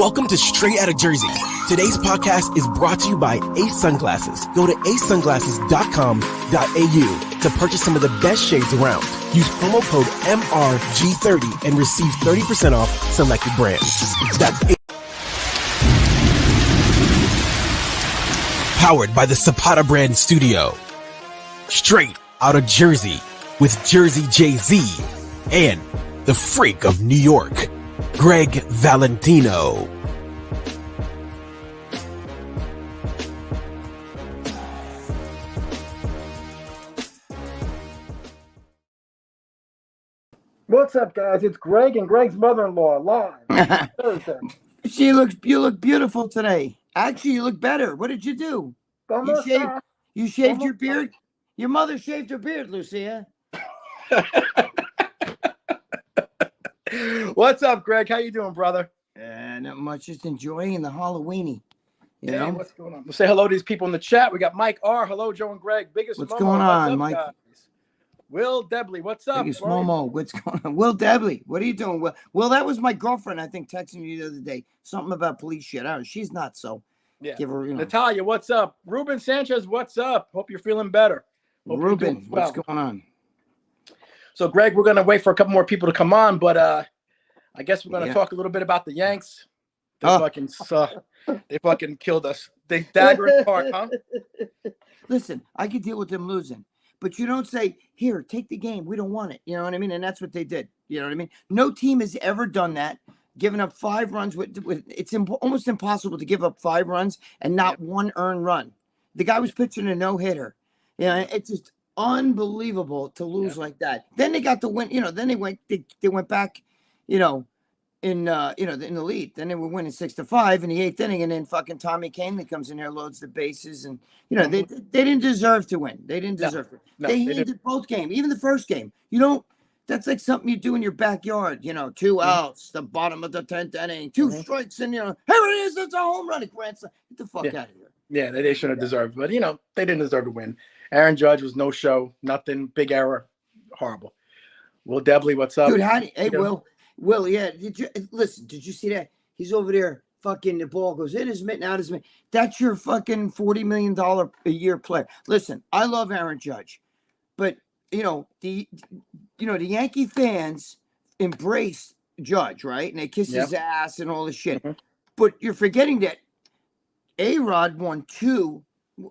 Welcome to Straight Outta Jersey. Today's podcast is brought to you by Ace Sunglasses. Go to acesunglasses.com.au to purchase some of the best shades around. Use promo code MRG30 and receive 30% off selected brands. That's it. Powered by the Zapata Brand Studio. Straight Outta Jersey with Jersey Jay-Z and the Freak of New York, Gregg Valentino. What's up, guys? It's Greg and Greg's mother-in-law live. Thursday. You look beautiful today. Actually, you look better. What did you do? You shaved your beard? Your mother shaved her beard, Lucia. What's up, Greg? How you doing, brother? Not much. Just enjoying the Halloweeny. You know? What's going on? We'll say hello to these people in the chat. We got Mike R. Hello, Joe and Greg. Biggest What's Momo. going on, What's up, Mike? guys? Will Debley, what's up? Biggest Momo. What's going on? Will Debley, what are you doing? Well, that was my girlfriend, I think, texting me the other day. Something about police shit. I don't know. She's not, so Yeah. give her, Natalia, what's up? Ruben Sanchez, what's up? Hope you're feeling better. Hope you're Ruben, doing well. what's going on? So, Greg, we're going to wait for a couple more people to come on, but I guess we're going to talk a little bit about the Yanks. They fucking killed us. They dagger in the park, huh? Listen, I could deal with them losing, but you don't say, here, take the game. We don't want it. You know what I mean? And that's what they did. You know what I mean? No team has ever done that. Giving up 5 runs. It's almost impossible to give up 5 runs and not one earned run. The guy was pitching a no-hitter. It's just unbelievable to lose like that. Then they got the win. Then they went back, in the lead. Then they were winning 6-5 in the 8th inning, and then fucking Tommy Kahnle comes in there, loads the bases, and they didn't deserve to win. They didn't deserve to. They handed both games, even the first game. That's like something you do in your backyard. 2 outs, the bottom of the 10th inning, 2 strikes, and here it is. It's a home run, a grand slam. Get the fuck out of here. Yeah, they shouldn't have deserved, but they didn't deserve to win. Aaron Judge was no show, nothing, big error, horrible. Will Debley, what's up? Dude, Will, yeah. Did you see that? He's over there, fucking the ball goes in his mitten, out his mitten. That's your fucking $40 million a year player. Listen, I love Aaron Judge, but the Yankee fans embrace Judge, right? And they kiss his ass and all this shit. Mm-hmm. But you're forgetting that A-Rod won 2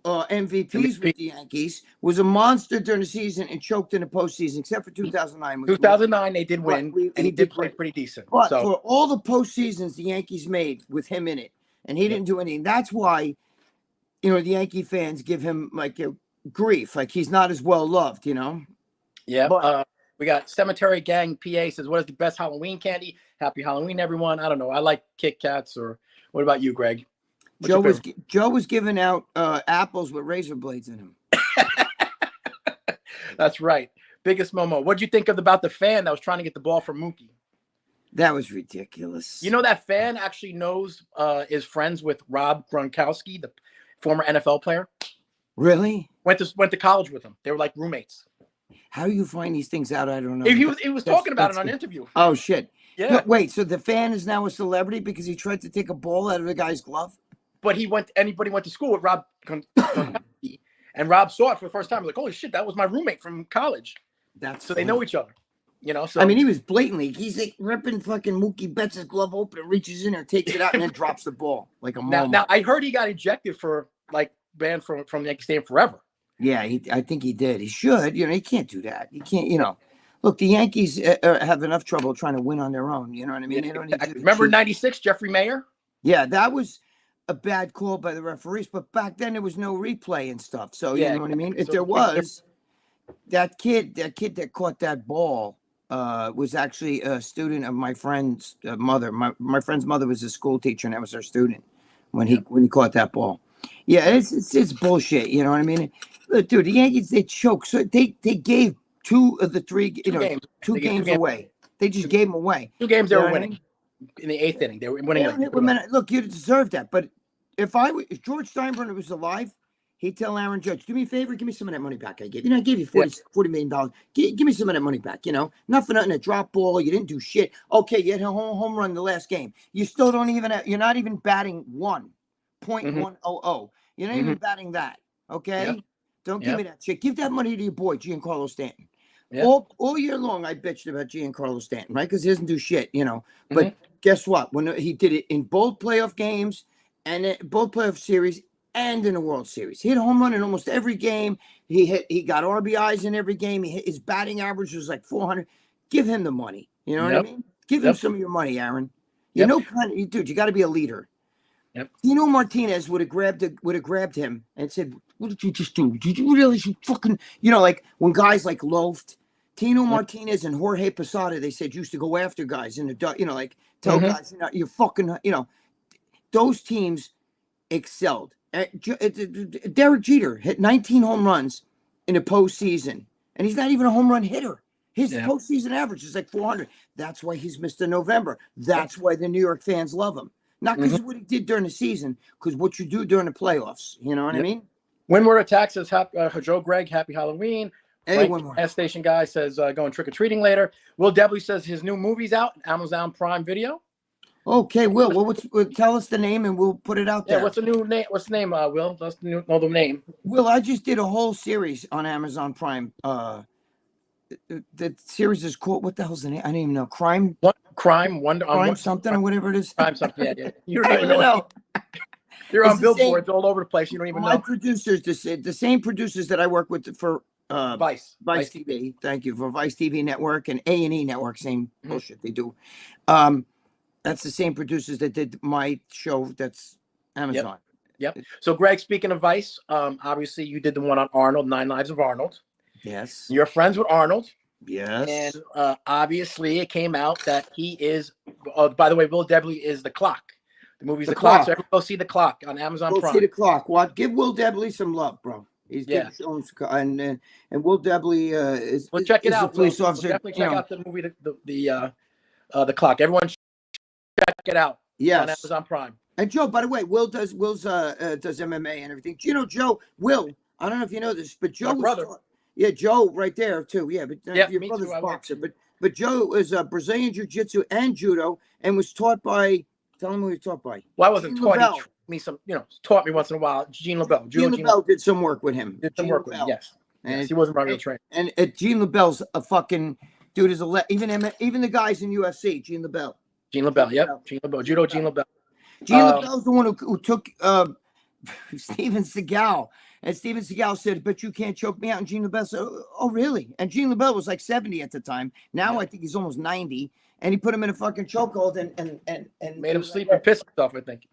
MVPs with the Yankees, was a monster during the season and choked in the postseason, except for 2009. 2009, they did win, and he did play pretty decent. But for all the postseasons the Yankees made with him in it, and he didn't do anything. That's why, the Yankee fans give him grief, like he's not as well loved, Yeah. But, we got Cemetery Gang PA says, "What is the best Halloween candy? Happy Halloween, everyone." I don't know. I like Kit Kats. Or what about you, Greg? Joe was giving out apples with razor blades in them. That's right. Biggest Momo. What'd you think about the fan that was trying to get the ball from Mookie? That was ridiculous. That fan actually is friends with Rob Gronkowski, the former NFL player. Really? Went to college with him. They were like roommates. How do you find these things out? I don't know. He was talking about it on an interview. Oh shit. Yeah. No, wait, so the fan is now a celebrity because he tried to take a ball out of the guy's glove? But anybody went to school with Rob, and Rob saw it for the first time. He was like, "Holy shit, that was my roommate from college." So they know each other, So I mean, he was blatantly. He's like ripping fucking Mookie Betts' glove open and reaches in there, takes it out, and then drops the ball like a moment. Now I heard he got ejected for banned from Yankee Stadium forever. Yeah, I think he did. He should. He can't do that. He can't. Look, the Yankees have enough trouble trying to win on their own. You know what I mean? They don't need to remember '96, Jeffrey Mayer. Yeah, that was a bad call by the referees, but back then there was no replay and stuff. So you know what I mean? If there was, that kid that caught that ball was actually a student of my friend's mother. My friend's mother was a school teacher, and that was her student when he caught that ball. Yeah, it's bullshit. You know what I mean? Dude, the Yankees, they choked. So they gave 2 of the 3 two games away. They just gave them away. 2 games they were winning. In the 8th inning, they were winning. Look, you deserve that. But if George Steinbrenner was alive, He'd tell Aaron Judge, do me a favor, give me some of that money back I gave you. I gave you $40 million. Give me some of that money back, Not for nothing, a drop ball. You didn't do shit. Okay, you had a home run the last game. You still don't even you're not even batting 1.100. You're not even batting that, okay? Yep. Don't give me that shit. Give that money to your boy, Giancarlo Stanton. Yep. All year long, I bitched about Giancarlo Stanton, right? Because he doesn't do shit, But guess what? When he did it in both playoff games and both playoff series, and in the World Series, he hit a home run in almost every game. He got RBIs in every game. His batting average was like 400. Give him the money. You know what I mean? Give him some of your money, Aaron. Dude, you got to be a leader. Yep. Tino Martinez would have grabbed him and said, "What did you just do? Did you really fucking like when guys like loafed?" Tino Martinez and Jorge Posada, they said used to go after guys in the tell guys you're fucking those teams excelled. Derek Jeter hit 19 home runs in the postseason, and he's not even a home run hitter. His postseason average is like 400. That's why he's Mr. November. That's why the New York fans love him. Not because of what he did during the season, because what you do during the playoffs. You know what I mean? Windward Attacks says, Joe Greg, happy Halloween. Hey, one more. Gas Station Guy says, going trick-or-treating later. Will Debley says his new movie's out, Amazon Prime Video. Okay, Will. Well, tell us the name and we'll put it out there. Yeah, what's the new name? What's the name, Will? Let's know the name. Will, I just did a whole series on Amazon Prime. The series is called, what the hell's the name? I don't even know. Crime something or whatever it is. Crime something. Yeah. You don't even know. You're on billboards all over the place. You don't even know. My producers, the same producers that I work with for Vice TV. Thank you, for Vice TV Network and A&E Network. Same bullshit they do. That's the same producers that did my show. That's Amazon. Yep. So, Greg, speaking of Vice, obviously you did the one on Arnold, 9 Lives of Arnold. Yes. You're friends with Arnold. Yes. And obviously it came out that he is, by the way, Will Debley is The Clock. The movie's The Clock. So everyone go see The Clock on Amazon Prime. Go see The Clock. What? Give Will Debley some love, bro. He's showing, and Will Debley is. Well, check it out. A police officer. Definitely check out the movie, The Clock. Everyone check it out. Yes. On Amazon Prime. And Joe, by the way, Will's does MMA and everything. Do you know Joe? Will, I don't know if you know this, but Joe, my brother. Joe, right there too. Yeah, but your brother's a boxer. But Joe is Brazilian Jiu-Jitsu and Judo, and was taught by. Tell him who he was taught by. Well, I wasn't taught. He taught me some, taught me once in a while. Gene LaBelle. Gene LaBelle did some work with him. Did some work with him. Yes. And he wasn't regular trained. And Gene LaBelle's a fucking dude. Is even the guys in UFC. Gene LaBelle. Gene LaBelle. Yep. Gene LaBelle. Judo. Gene LaBelle. Gene LaBelle's the one who took Steven Seagal. And Steven Seagal said, "But you can't choke me out." And Gene LaBelle said, "Oh, really?" And Gene LaBelle was like 70 at the time. Now I think he's almost 90. And he put him in a fucking chokehold and made him sleep and piss himself, I think.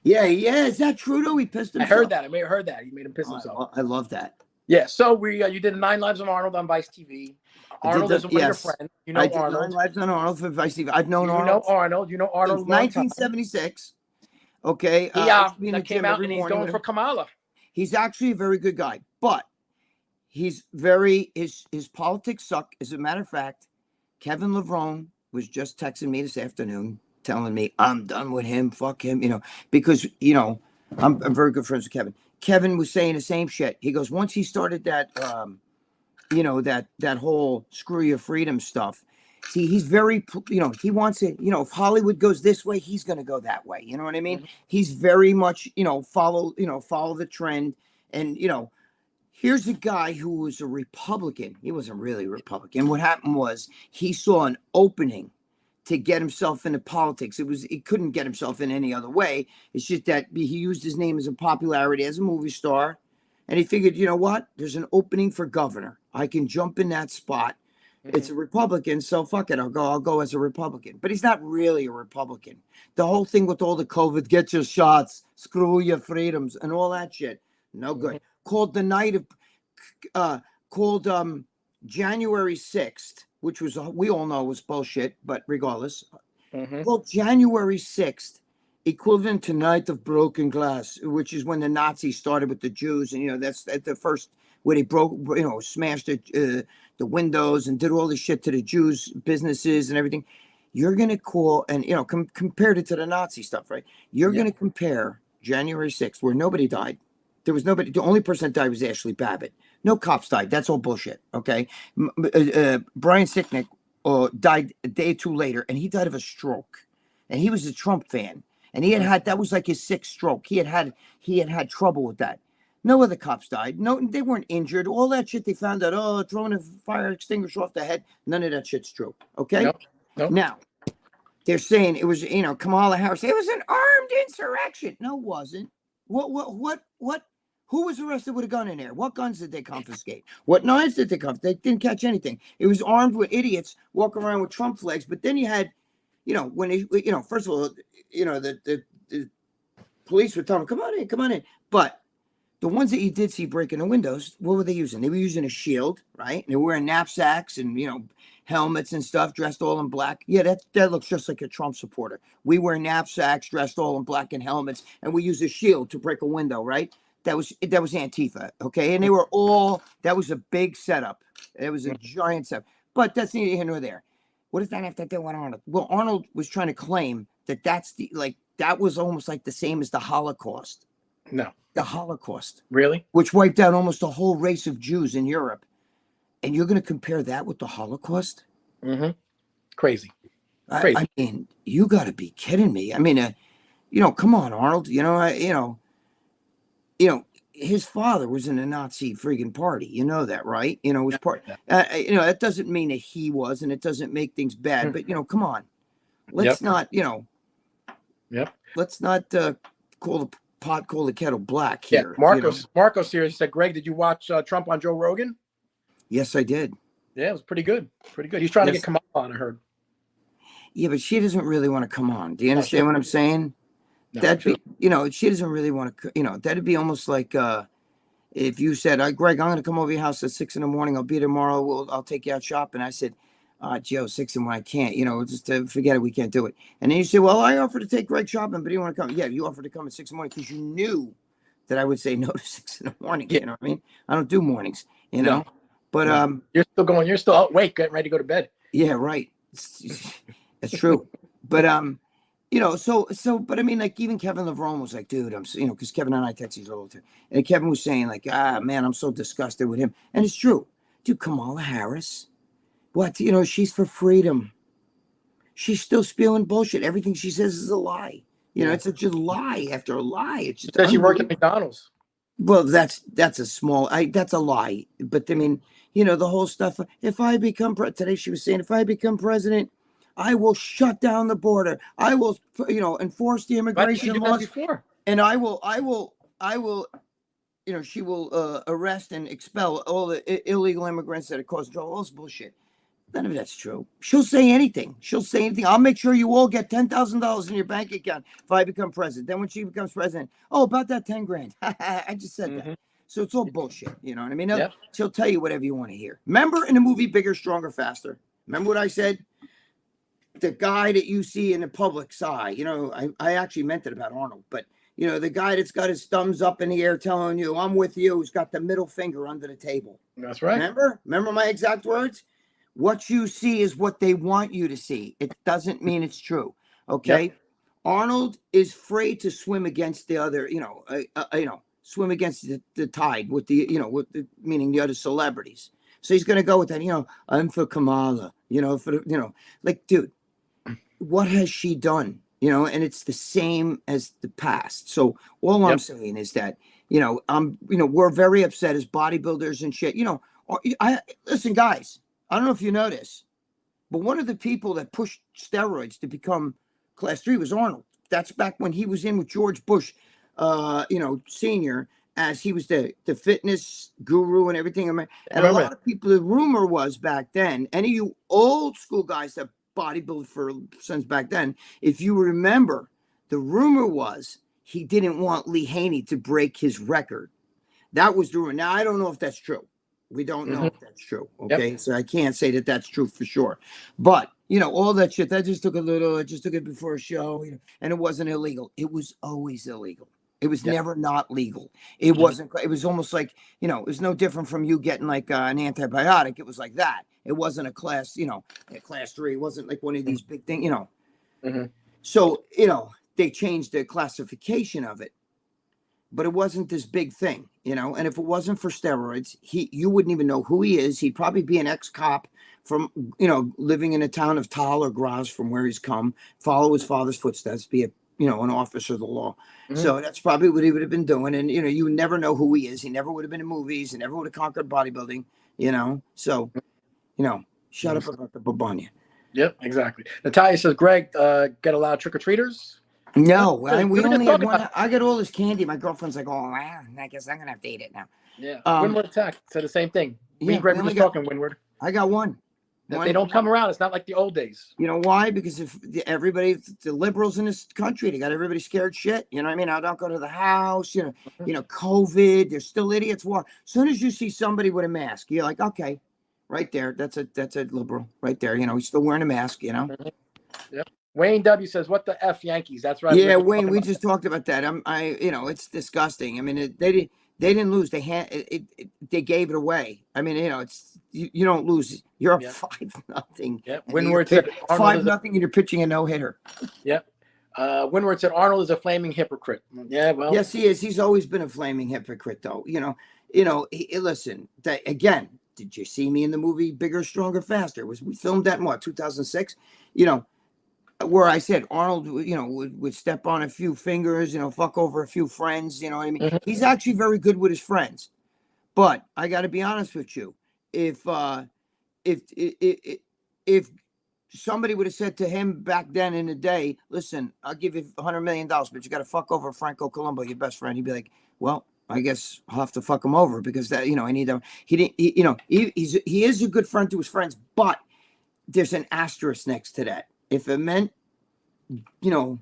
Yeah. Is that true though? He pissed himself. I heard that. I may have heard that. He made him piss himself. I love that. Yeah. So you did 9 Lives of Arnold on Vice TV. Arnold is one of your friends. You know I did Arnold. 9 Lives on Arnold for Vice TV. I've known Arnold. You know Arnold. Since 1976. Okay. That came out and he's going for Kamala. He's actually a very good guy, but he's his politics suck. As a matter of fact, Kevin Levrone was just texting me this afternoon telling me I'm done with him. Fuck him, because I'm very good friends with Kevin. Kevin was saying the same shit. He goes, once he started that that whole screw your freedom stuff. See, he's very, he wants it, if Hollywood goes this way, he's going to go that way. You know what I mean? Mm-hmm. He's very much, follow the trend. And, here's a guy who was a Republican. He wasn't really a Republican. What happened was he saw an opening to get himself into politics. He couldn't get himself in any other way. It's just that he used his name as a popularity as a movie star. And he figured, you know what? There's an opening for governor. I can jump in that spot. It's a Republican, so fuck it. I'll go as a Republican. But he's not really a Republican. The whole thing with all the COVID, get your shots, screw your freedoms, and all that shit, no good. Called the night of, January 6th, which was we all know was bullshit, but regardless, called January 6th, equivalent to Night of Broken Glass, which is when the Nazis started with the Jews, and that's at the first where they broke, smashed the windows and did all this shit to the Jews' businesses and everything. You're going to call, and, compared it to the Nazi stuff, right? You're going to compare January 6th, where nobody died, There was nobody. The only person that died was Ashley Babbitt. No cops died. That's all bullshit. Okay. Brian Sicknick died a day or two later, and he died of a stroke. And he was a Trump fan, and he had that was like his 6th stroke. He had trouble with that. No other cops died. No, they weren't injured. All that shit they found out. Throwing a fire extinguisher off the head. None of that shit's true. Okay. Nope. Now they're saying it was, Kamala Harris. It was an armed insurrection. No, it wasn't. What? Who was arrested with a gun in there? What guns did they confiscate? What knives did they confiscate? They didn't catch anything. It was armed with idiots walking around with Trump flags. But then you had, when they, first of all, the police were telling them, come on in. But the ones that you did see breaking the windows, what were they using? They were using a shield, right? And they were wearing knapsacks and, helmets and stuff, dressed all in black. Yeah, that looks just like a Trump supporter. We wear knapsacks, dressed all in black and helmets, and we use a shield to break a window, right? That was Antifa, okay? And they were that was a big setup. It was a giant setup. But that's neither here nor there. What does that have to do with Arnold? Well, Arnold was trying to claim that that was almost like the same as the Holocaust. No. The Holocaust. Really? Which wiped out almost a whole race of Jews in Europe. And you're going to compare that with the Holocaust? Mm-hmm. Crazy. I mean, you got to be kidding me. I mean, come on, Arnold. His father was in a Nazi friggin' party. You know that, right? It was part. That doesn't mean that he was, and it doesn't make things bad. But come on, let's not. Let's not call the kettle black here. Marcos here. He said, Greg, did you watch Trump on Joe Rogan? Yes, I did. Yeah, it was pretty good. He's trying to get Kamala on, I heard. Yeah, but she doesn't really want to come on. Do you understand what I'm saying? No, she doesn't really want to, that'd be almost like if you said, Greg, I'm going to come over your house at 6 a.m. I'll be there tomorrow. I'll take you out shopping. I said, Joe, 6 a.m. I can't, just forget it. We can't do it. And then you say, well, I offered to take Greg shopping, but he didn't want to come. Yeah, you offered to come at 6 a.m. because you knew that I would say no to 6 a.m. Yeah. You know what I mean? I don't do mornings, No. But you're still awake, getting ready to go to bed. Yeah, right. That's true. But but I mean, like even Kevin Levrone was like, dude, I'm because Kevin and I text each other all the time, and Kevin was saying like, man, I'm so disgusted with him, and it's true, dude. Kamala Harris, what she's for freedom. She's still spewing bullshit. Everything she says is a lie. It's just lie after a lie. It's just she worked at McDonald's. Well, that's a lie. But I mean, the whole stuff. If I become today, she was saying, if I become president, I will shut down the border. I will, enforce the immigration laws. And I will, she will arrest and expel all the illegal immigrants that are causing trouble. All this bullshit. None of that's true. She'll say anything. I'll make sure you all get $10,000 in your bank account if I become president. Then when she becomes president, about that 10 grand. I just said that. So it's all bullshit. You know what I mean? She'll tell you whatever you want to hear. Remember in the movie Bigger, Stronger, Faster? Remember what I said? The guy that you see in the public's eye, I actually meant it about Arnold, but the guy that's got his thumbs up in the air telling you, I'm with you, who's got the middle finger under the table. That's right. Remember my exact words? What you see is what they want you to see. It doesn't mean it's true. Okay. Yep. Arnold is afraid to swim against the other, swim against the tide with meaning the other celebrities. So he's going to go with that, I'm for Kamala, like, dude, what has she done? And it's the same as the past. So all I'm saying is that, we're very upset as bodybuilders and shit, listen, guys, I don't know if you know this, but one of the people that pushed steroids to become class 3 was Arnold. That's back when he was in with George Bush, senior, as he was the fitness guru and everything. And a lot of people, the rumor was back then, any of you old school guys that bodybuild since back then, if you remember, the rumor was he didn't want Lee Haney to break his record. That was the rumor. Now, I don't know if that's true. We don't know if that's true. Okay. So I can't say that that's true for sure. But, all that shit, I just took it before a show, and it wasn't illegal. It was always illegal. It was never not legal. It wasn't, it was almost like, it was no different from you getting like an antibiotic. It was like that. It wasn't a class, a class 3. It wasn't like one of these big things, So, they changed the classification of it. but it wasn't this big thing, you know. And if it wasn't for steroids, you wouldn't even know who he is. He'd probably be an ex-cop from, you know, living in a town of Tal or Graz from where he's come, follow his father's footsteps, be a, you know, an officer of the law. So that's probably what he would have been doing. And, you know, you never know who he is. He never would have been in movies. He never would have conquered bodybuilding, you know. So, you know, shut up about the babanya. Yep, exactly. Natalia says, Greg, get a lot of trick-or-treaters? No, we only had one. I got all this candy. My girlfriend's like, oh, man, I guess I'm going to have to eat it now. Yeah. Windward Attack said the same thing. Me and Greg were just talking, Windward. I got one. They don't come around. It's not like the old days. You know why? Because if everybody, the liberals in this country, they got everybody scared shit. You know what I mean? I don't go to the house. You know, COVID. They're still idiots. War. As soon as you see somebody with a mask, you're like, okay, right there. That's a liberal right there. You know, he's still wearing a mask. You know. Yep. Wayne W says, "What the f Yankees?" That's right. Yeah, Wayne. We just talked about that. You know, it's disgusting. I mean, they didn't lose. They gave it away. I mean, you know, it's you don't lose. You're up 5-0. Yep. Windward said 5-0, and you're pitching a no-hitter. Yep. Windward said Arnold is a flaming hypocrite. Yeah, well. Yes, he is. He's always been a flaming hypocrite, though. You know. Listen. Again, did you see me in the movie Bigger, Stronger, Faster? We filmed that in what, 2006? You know, where I said Arnold, you know, would step on a few fingers, you know, fuck over a few friends. You know what I mean? He's actually very good with his friends. But I got to be honest with you. If somebody would have said to him back then in the day, listen, I'll give you $100 million, but you got to fuck over Franco Colombo, your best friend. He'd be like, well, I guess I'll have to fuck him over because that, you know, I need them. He is a good friend to his friends, but there's an asterisk next to that. If it meant, you know,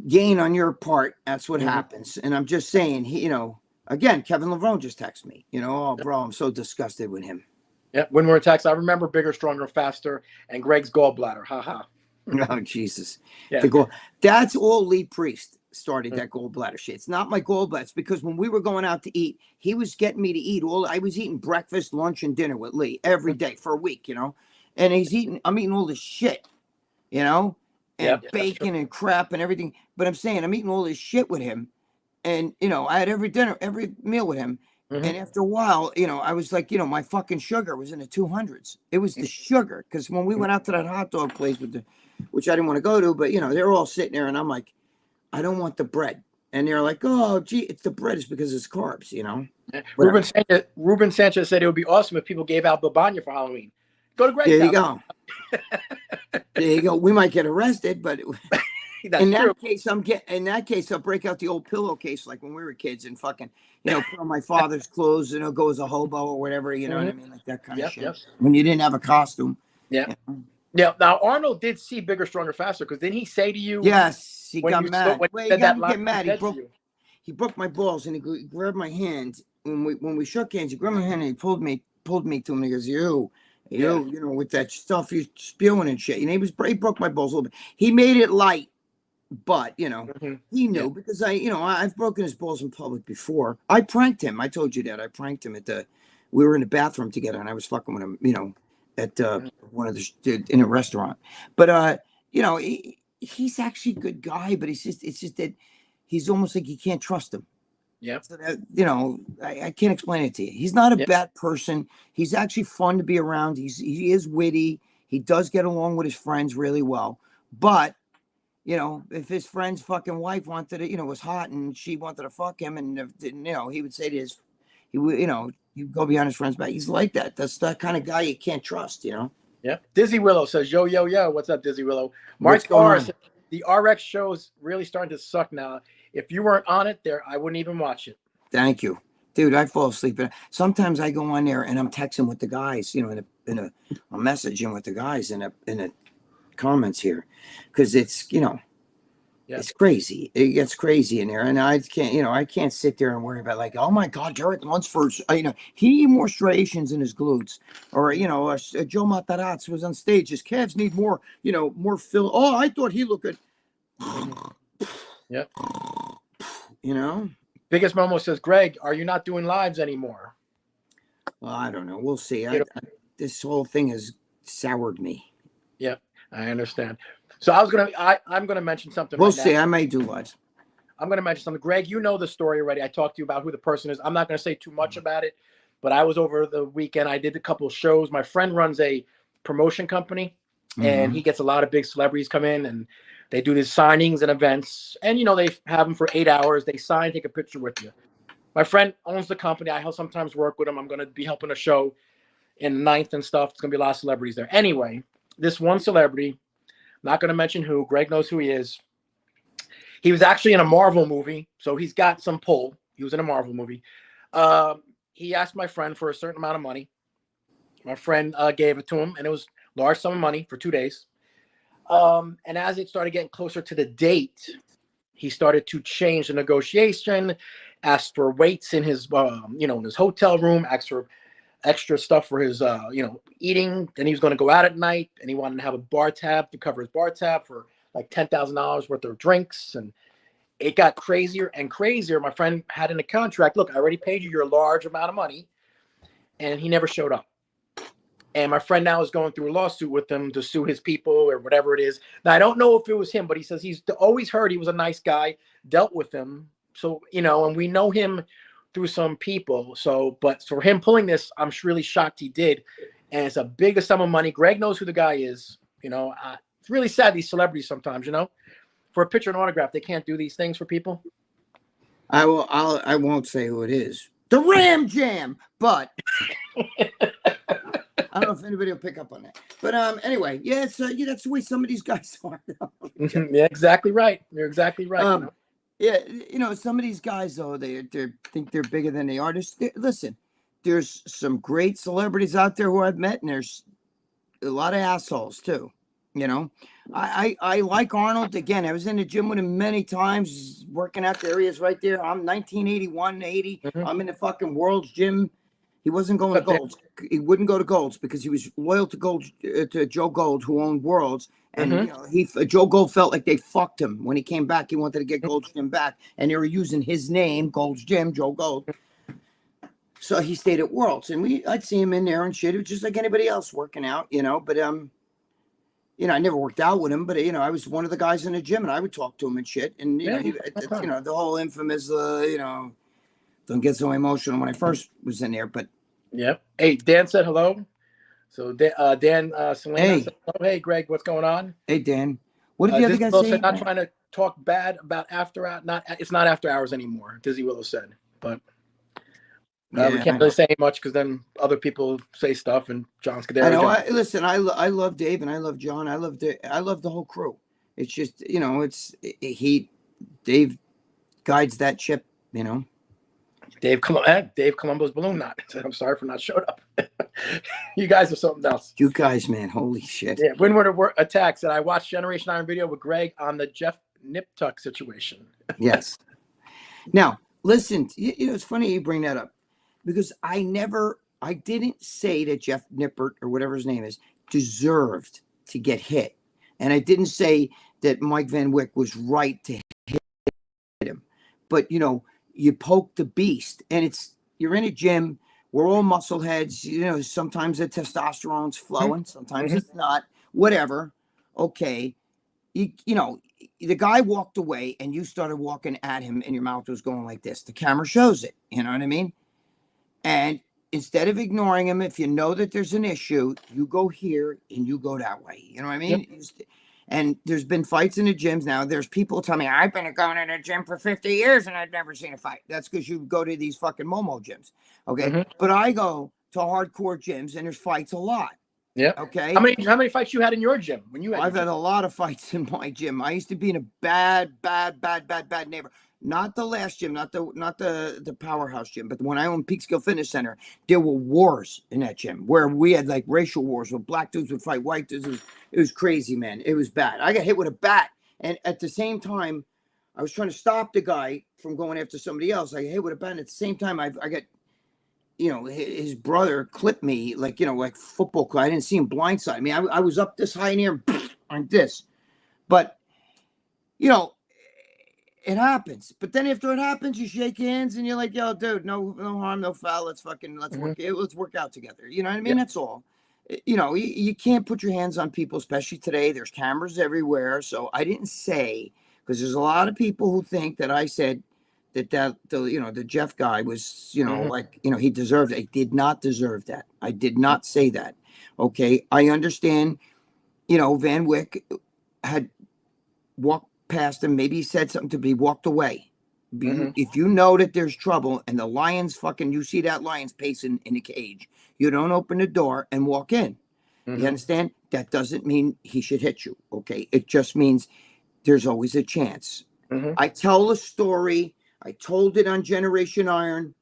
gain on your part, that's what happens. And I'm just saying, you know, again, Kevin Lavone just texted me, you know, oh, bro, I'm so disgusted with him. Yeah, when we're attacks, I remember Bigger, Stronger, Faster, and Greg's gallbladder. Ha ha. Oh, Jesus. Yeah. That's all Lee Priest started that gallbladder shit. It's not my gallbladder. It's because when we were going out to eat, he was getting me to eat I was eating breakfast, lunch, and dinner with Lee every day for a week, you know, and I'm eating all this shit, you know, and bacon and crap and everything. But I'm saying I'm eating all this shit with him. And, you know, I had every meal with him. And after a while, you know, I was like, you know, my fucking sugar was in the 200s. It was the sugar. Because when we went out to that hot dog place which I didn't want to go to, but, you know, they're all sitting there and I'm like, I don't want the bread. And they're like, oh, gee, it's the bread. It's because it's carbs, you know. Ruben Sanchez said it would be awesome if people gave out babanya for Halloween. Go to Greg's There you go. There you go. We might get arrested, but in that case, I'll break out the old pillowcase like when we were kids and fucking, you know, put on my father's clothes and go as a hobo or whatever, you know what I mean? Like that kind of shit. Yep. When you didn't have a costume. Yeah. You know? Yeah. Now, Arnold did see Bigger, Stronger, Faster because didn't he say to you? Yes, he got mad. Wait, he got mad. He broke my balls and he grabbed my hand. When we shook hands, he grabbed my hand and he pulled me to him and he goes, you know, with that stuff you're spewing and shit. You know, he broke my balls a little bit. He made it light. But, you know, he knew because I've broken his balls in public before. I pranked him. I told you that. I pranked him we were in the bathroom together and I was fucking with him, you know, at one of in a restaurant. But, you know, he's actually a good guy, but it's just that he's almost like you can't trust him. Yeah. So that, you know, I can't explain it to you. He's not a bad person. He's actually fun to be around. He is witty. He does get along with his friends really well. But, you know, if his friend's fucking wife wanted it, you know, was hot and she wanted to fuck him and, you know, he would say to you know, you go behind his friend's back. He's like that. That's that kind of guy you can't trust, you know? Yeah. Dizzy Willow says, yo. What's up, Dizzy Willow? Mark R says, the RX show's really starting to suck now. If you weren't on it there, I wouldn't even watch it. Thank you. Dude, I fall asleep. Sometimes I go on there and I'm texting with the guys, you know, I'm messaging with the guys in a comments here because it's, you know, it's crazy. It gets crazy in there, and I can't sit there and worry about like, oh my God, Derek Lunsford, you know, he need more striations in his glutes, or you know, Joe Matarazzo was on stage, his calves need more, you know, more fill. Oh, I thought he looked good. Yep. You know, Biggest Momo says, Greg, are you not doing lives anymore? Well, I don't know. We'll see. This whole thing has soured me. Yeah, I understand. So I'm gonna mention something. We'll see. I may do lives. I'm going to mention something. Greg, you know the story already. I talked to you about who the person is. I'm not going to say too much about it, but I was over the weekend. I did a couple of shows. My friend runs a promotion company, and he gets a lot of big celebrities come in, and they do these signings and events. And, they have them for 8 hours. They sign, take a picture with you. My friend owns the company. I sometimes work with him. I'm going to be helping a show in Ninth and stuff. It's going to be a lot of celebrities there. Anyway, this one celebrity, not going to mention who. Greg knows who he is. He was actually in a Marvel movie, so he's got some pull. He was in a Marvel movie. He asked my friend for a certain amount of money. My friend gave it to him, and it was a large sum of money for 2 days. And as it started getting closer to the date, he started to change the negotiation, asked for weights in his, in his hotel room, asked for extra stuff for his, eating. Then he was going to go out at night, and he wanted to have a bar tab to cover his bar tab for like $10,000 worth of drinks. And it got crazier and crazier. My friend had in a contract, look, I already paid you your large amount of money, and he never showed up. And my friend now is going through a lawsuit with him to sue his people or whatever it is. Now, I don't know if it was him, but he says he's always heard he was a nice guy, dealt with him. So, and we know him through some people. So, but for him pulling this, I'm really shocked he did. And it's a big sum of money. Greg knows who the guy is. It's really sad, these celebrities sometimes, for a picture and autograph, they can't do these things for people. I won't say who it is. The Ram Jam, but I don't know if anybody will pick up on that. But anyway, that's the way some of these guys are. Yeah, exactly right. You're exactly right. Some of these guys though, they think they're bigger than they are. Listen, there's some great celebrities out there who I've met, and there's a lot of assholes too. I like Arnold. Again, I was in the gym with him many times, working out the areas right there. I'm 1981, 80. I'm in the fucking World's Gym. He wasn't going to Gold's. He wouldn't go to Gold's because he was loyal to Gold, to Joe Gold, who owned World's. And Joe Gold felt like they fucked him when he came back. He wanted to get Gold's Gym back, and they were using his name, Gold's Gym, Joe Gold. So he stayed at World's, and I'd see him in there and shit. It was just like anybody else working out, But I never worked out with him, but I was one of the guys in the gym, and I would talk to him and shit. And the whole infamous, don't get so emotional when I first was in there, but. Yep. Hey, Dan said hello. So Dan Selena said hello. Hey, Greg, what's going on? Hey, Dan. What did the other guy say? Said, not trying to talk bad about after hours. It's not after hours anymore. Dizzy Willow said, but we can't really say much because then other people say stuff, and John's there. Listen, I love Dave and I love John. I love the whole crew. It's just Dave guides that ship. Dave Colombo's balloon knot. I'm sorry for not showing up. You guys are something else. You guys, man, holy shit. Yeah, Windward Attack said, I watched Generation Iron video with Greg on the Jeff Niptuck situation. Yes. Now, listen, it's funny you bring that up because I didn't say that Jeff Nippert or whatever his name is deserved to get hit. And I didn't say that Mike Van Wyck was right to hit him. But, you poke the beast, and you're in a gym. We're all muscle heads. Sometimes the testosterone's flowing, sometimes it's not. Whatever. Okay. The guy walked away, and you started walking at him, and your mouth was going like this. The camera shows it. You know what I mean? And instead of ignoring him, if you know that there's an issue, you go here and you go that way. You know what I mean? Yep. And there's been fights in the gyms now. There's people tell me, I've been going in a gym for 50 years and I've never seen a fight. That's because you go to these fucking Momo gyms. Okay. But I go to hardcore gyms and there's fights a lot. Yeah. Okay. How many fights you had in your gym when you had? I've had a lot of fights in my gym. I used to be in a bad neighbor. Not the last gym, not the powerhouse gym, but when I owned Peekskill Fitness Center, there were wars in that gym where we had like racial wars where black dudes would fight white dudes. It was crazy, man. It was bad. I got hit with a bat, and at the same time, I was trying to stop the guy from going after somebody else. I got hit with a bat, and at the same time, I got, his brother clipped me like football. I didn't see him blindside me. I was up this high in the air like this, but it happens. But then after it happens, you shake hands and you're like, yo, dude, no harm, no foul. Let's work out together. You know what I mean? Yeah. That's all. You can't put your hands on people, especially today. There's cameras everywhere. So I didn't say because there's a lot of people who think that I said the Jeff guy was, he deserved it. I did not deserve that. I did not say that. Okay. I understand, Van Wyck had walked past him. Maybe he said something to me, walked away. If you know that there's trouble and the lion's you see that lion's pacing in the cage, you don't open the door and walk in. You understand? That doesn't mean he should hit you. Okay. It just means there's always a chance. I tell a story. I told it on Generation Iron,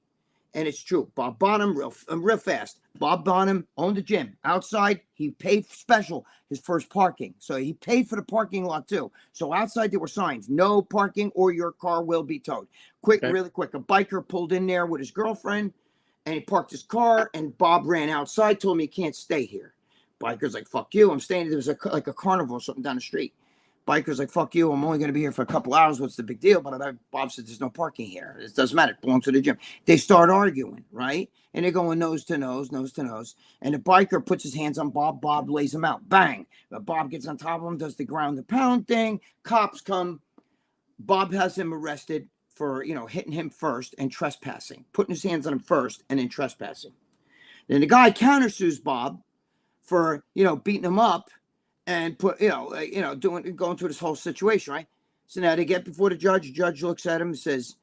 and it's true. Bob Bonham, real fast. Bob Bonham owned a gym outside. He paid special his first parking, so he paid for the parking lot too. So outside there were signs: no parking, or your car will be towed. Really quick. A biker pulled in there with his girlfriend, and he parked his car. And Bob ran outside, told me he can't stay here. Biker's like, "Fuck you! I'm staying." There was a carnival or something down the street. Biker's like, "Fuck you, I'm only going to be here for a couple hours. What's the big deal?" But Bob said, "There's no parking here. It doesn't matter. It belongs to the gym." They start arguing, right? And they're going nose to nose. And the biker puts his hands on Bob. Bob lays him out. Bang. But Bob gets on top of him, does the ground and pound thing. Cops come. Bob has him arrested for, hitting him first and trespassing. Putting his hands on him first and then trespassing. Then the guy countersues Bob for, beating him up. And going through this whole situation, right? So now they get before the judge. The judge looks at him and says,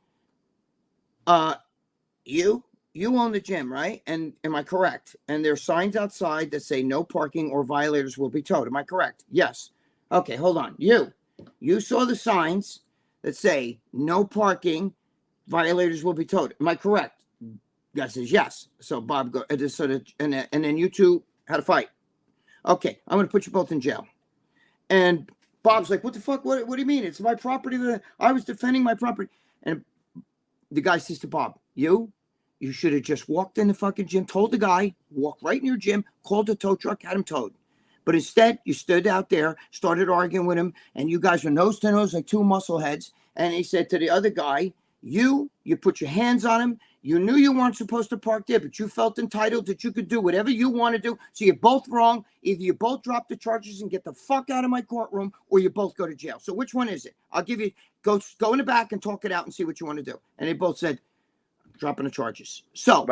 you own the gym, right? And am I correct? And there's signs outside that say no parking or violators will be towed. Am I correct? Yes. Okay, hold on. You saw the signs that say no parking, violators will be towed. Am I correct? Guy says yes. So Bob and then you two had a fight. Okay, I'm going to put you both in jail. And Bob's like, "What the fuck? What do you mean? It's my property. I was defending my property." And the guy says to Bob, you should have just walked in the fucking gym, told the guy, walk right in your gym, called the tow truck, had him towed. But instead, you stood out there, started arguing with him, and you guys were nose to nose like two muscle heads. And he said to the other guy, you put your hands on him. You knew you weren't supposed to park there, but you felt entitled that you could do whatever you want to do. So you're both wrong. Either you both drop the charges and get the fuck out of my courtroom, or you both go to jail. So which one is it? I'll give you, go in the back and talk it out and see what you want to do. And they both said, dropping the charges. So,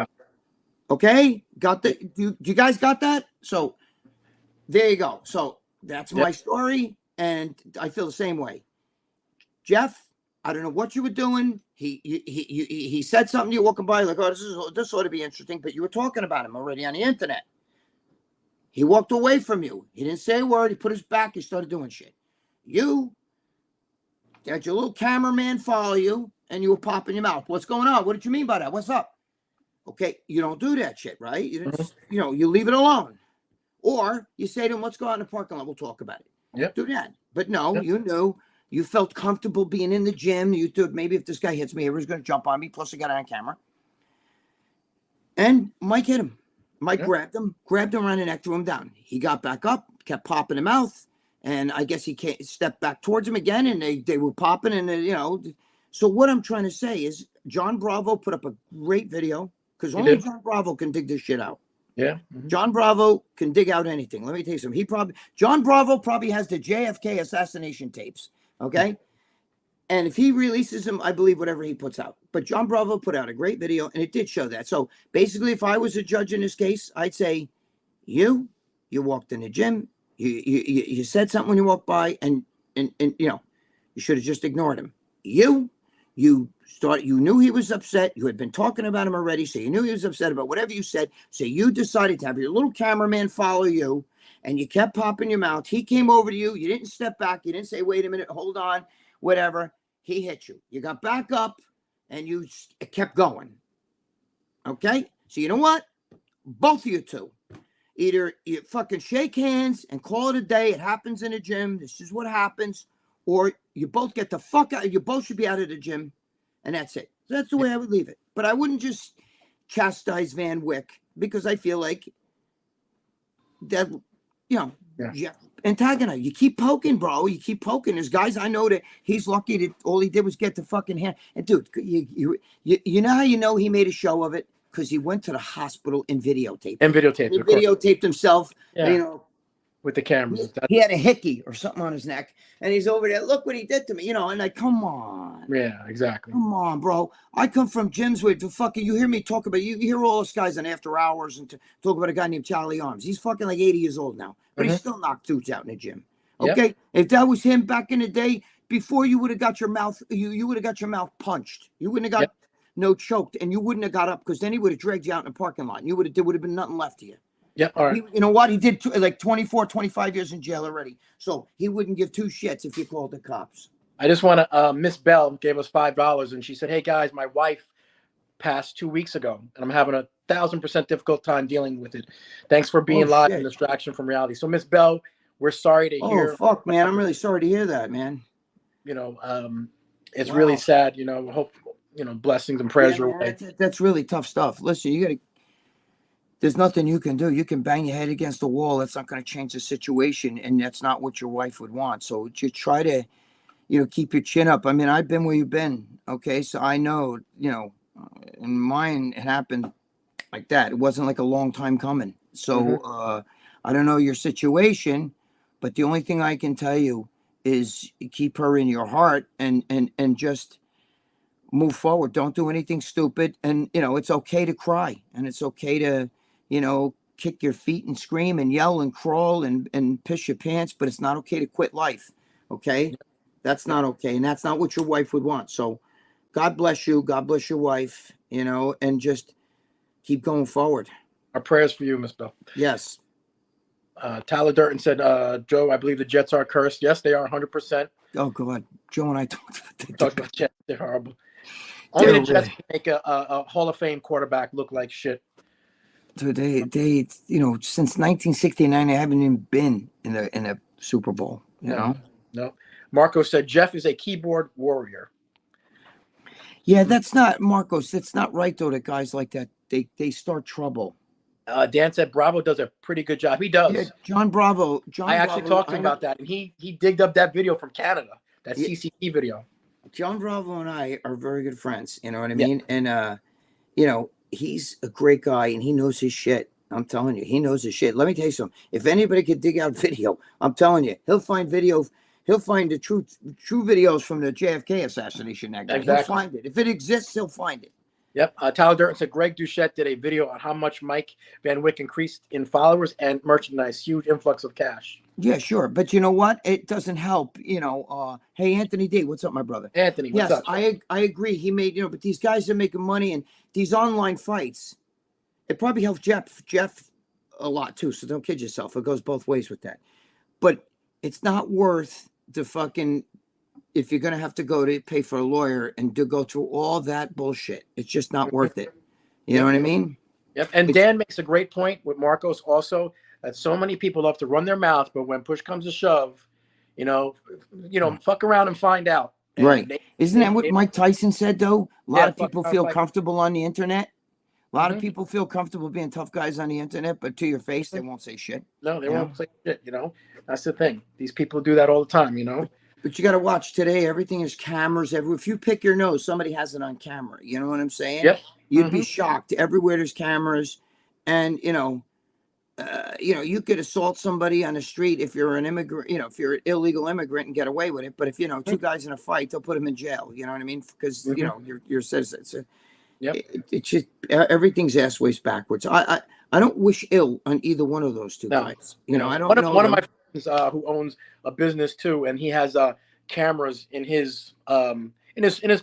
okay, you guys got that? So there you go. So that's my story. And I feel the same way. Jeff, I don't know what you were doing. He said something, you're walking by like, "Oh, this ought to be interesting," but you were talking about him already on the internet. He walked away from you. He didn't say a word. He put his back. He started doing shit. You had your little cameraman follow you, and you were popping your mouth. "What's going on? What did you mean by that? What's up?" Okay, you don't do that shit, right? You just, you leave it alone. Or you say to him, "Let's go out in the parking lot. We'll talk about it." Yep. Do that. But no, you knew. You felt comfortable being in the gym. You thought maybe if this guy hits me, everyone's going to jump on me. Plus, I got it on camera. And Mike hit him. Mike grabbed him around the neck, threw him down. He got back up, kept popping him out. And I guess he stepped back towards him again, and they were popping. And, so what I'm trying to say is John Bravo put up a great video, because only John Bravo can dig this shit out. Yeah. John Bravo can dig out anything. Let me tell you something. John Bravo probably has the JFK assassination tapes. Okay. And if he releases them, I believe whatever he puts out. But John Bravo put out a great video, and it did show that. So basically, if I was a judge in this case, I'd say, you walked in the gym, you said something when you walked by, and you should have just ignored him. You knew he was upset. You had been talking about him already, so you knew he was upset about whatever you said. So you decided to have your little cameraman follow you, and you kept popping your mouth. He came over to you. You didn't step back. You didn't say, "Wait a minute, hold on," whatever. He hit you. You got back up, and you kept going. Okay? So you know what? Both of you two. Either you fucking shake hands and call it a day. It happens in a gym. This is what happens. Or you both get the fuck out. You both should be out of the gym. And that's it. So that's the way I would leave it. But I wouldn't just chastise Van Wyck, because I feel like that, antagonize. You keep poking, bro. You keep poking. There's guys I know that he's lucky that all he did was get the fucking hand. And dude, you know how you know he made a show of it? Because he went to the hospital and videotaped. And videotaped. He videotaped himself. Yeah. with the cameras. He had a hickey or something on his neck, and he's over there. Look what he did to me, and like, come on. Yeah, exactly. Come on, bro. I come from gyms with the fucking. You hear me talk about you hear all those guys on After Hours and talk about a guy named Charlie Arms. He's fucking like 80 years old now, but he still knocked dudes out in the gym. Okay, yep. If that was him back in the day, before you would have got your mouth, you would have got your mouth punched. You wouldn't have got no choked, and you wouldn't have got up because then he would have dragged you out in the parking lot. And there would have been nothing left of you. Yeah, all right. You know what? He did like 24, 25 years in jail already. So he wouldn't give two shits if you called the cops. I just want to, Miss Bell gave us $5 and she said, hey guys, my wife passed 2 weeks ago and I'm having 1,000% difficult time dealing with it. Thanks for being live and distraction from reality. So Miss Bell, we're sorry to hear. Oh, fuck, man. I'm really sorry to hear that, man. It's really sad, hope, blessings and prayers. Yeah, that's really tough stuff. Listen, there's nothing you can do. You can bang your head against the wall. That's not going to change the situation. And that's not what your wife would want. So you try to, keep your chin up. I mean, I've been where you've been. Okay. So I know, and mine, it happened like that. It wasn't like a long time coming. So I don't know your situation, but the only thing I can tell you is keep her in your heart and just move forward. Don't do anything stupid. And, it's okay to cry and it's okay to, kick your feet and scream and yell and crawl and piss your pants, but it's not okay to quit life. Okay. That's not okay. And that's not what your wife would want. So God bless you. God bless your wife, and just keep going forward. Our prayers for you, Miss Bell. Yes. Tyler Durton said, Joe, I believe the Jets are cursed. Yes, they are 100%. Oh, God. Joe and I talked about Jets. They're horrible. Only the Jets can make a Hall of Fame quarterback look like shit. So they since 1969, they haven't even been in a Super Bowl, No. Marco said, Jeff is a keyboard warrior. Yeah, that's not, Marcos. That's not right, though, that guys like that, they start trouble. Dan said Bravo does a pretty good job. He does. Yeah, John Bravo. I actually talked to him about that, and he digged up that video from Canada, that CCP video. John Bravo and I are very good friends. You know what I mean? And, he's a great guy, and he knows his shit. I'm telling you, he knows his shit. Let me tell you something. If anybody could dig out video, I'm telling you, he'll find video. He'll find the true videos from the JFK assassination. That guy. Exactly. He'll find it. If it exists, he'll find it. Yep. Tyler Durton said Greg Doucette did a video on how much Mike Van Wyck increased in followers and merchandise. Huge influx of cash. Yeah, sure. But you know what? It doesn't help. Hey, Anthony D, what's up, my brother? Anthony, what's up? I agree. He made, but these guys are making money and these online fights, it probably helps Jeff a lot too. So don't kid yourself. It goes both ways with that. But it's not worth the fucking, if you're going to have to go to pay for a lawyer and to go through all that bullshit, it's just not worth it. You know what I mean? Yep. And Dan makes a great point with Marcos also, that so many people love to run their mouth, but when push comes to shove, fuck around and find out. And right. Isn't that what Mike Tyson said, though? A lot of people feel comfortable on the internet. A lot of people feel comfortable being tough guys on the internet, but to your face, they won't say shit. No, they won't say shit, That's the thing. These people do that all the time, But you got to watch today. Everything is cameras. If you pick your nose, somebody has it on camera. You know what I'm saying? Yep. You'd be shocked. Everywhere there's cameras. And, you could assault somebody on the street if you're an immigrant, if you're an illegal immigrant and get away with it. But if, two guys in a fight, they'll put them in jail. You know what I mean? Because, you're citizens. It's just everything's ass waist backwards. I don't wish ill on either one of those two guys. I don't know. One of my friends who owns a business too, and he has cameras in his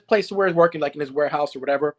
place where he's working, like in his warehouse or whatever.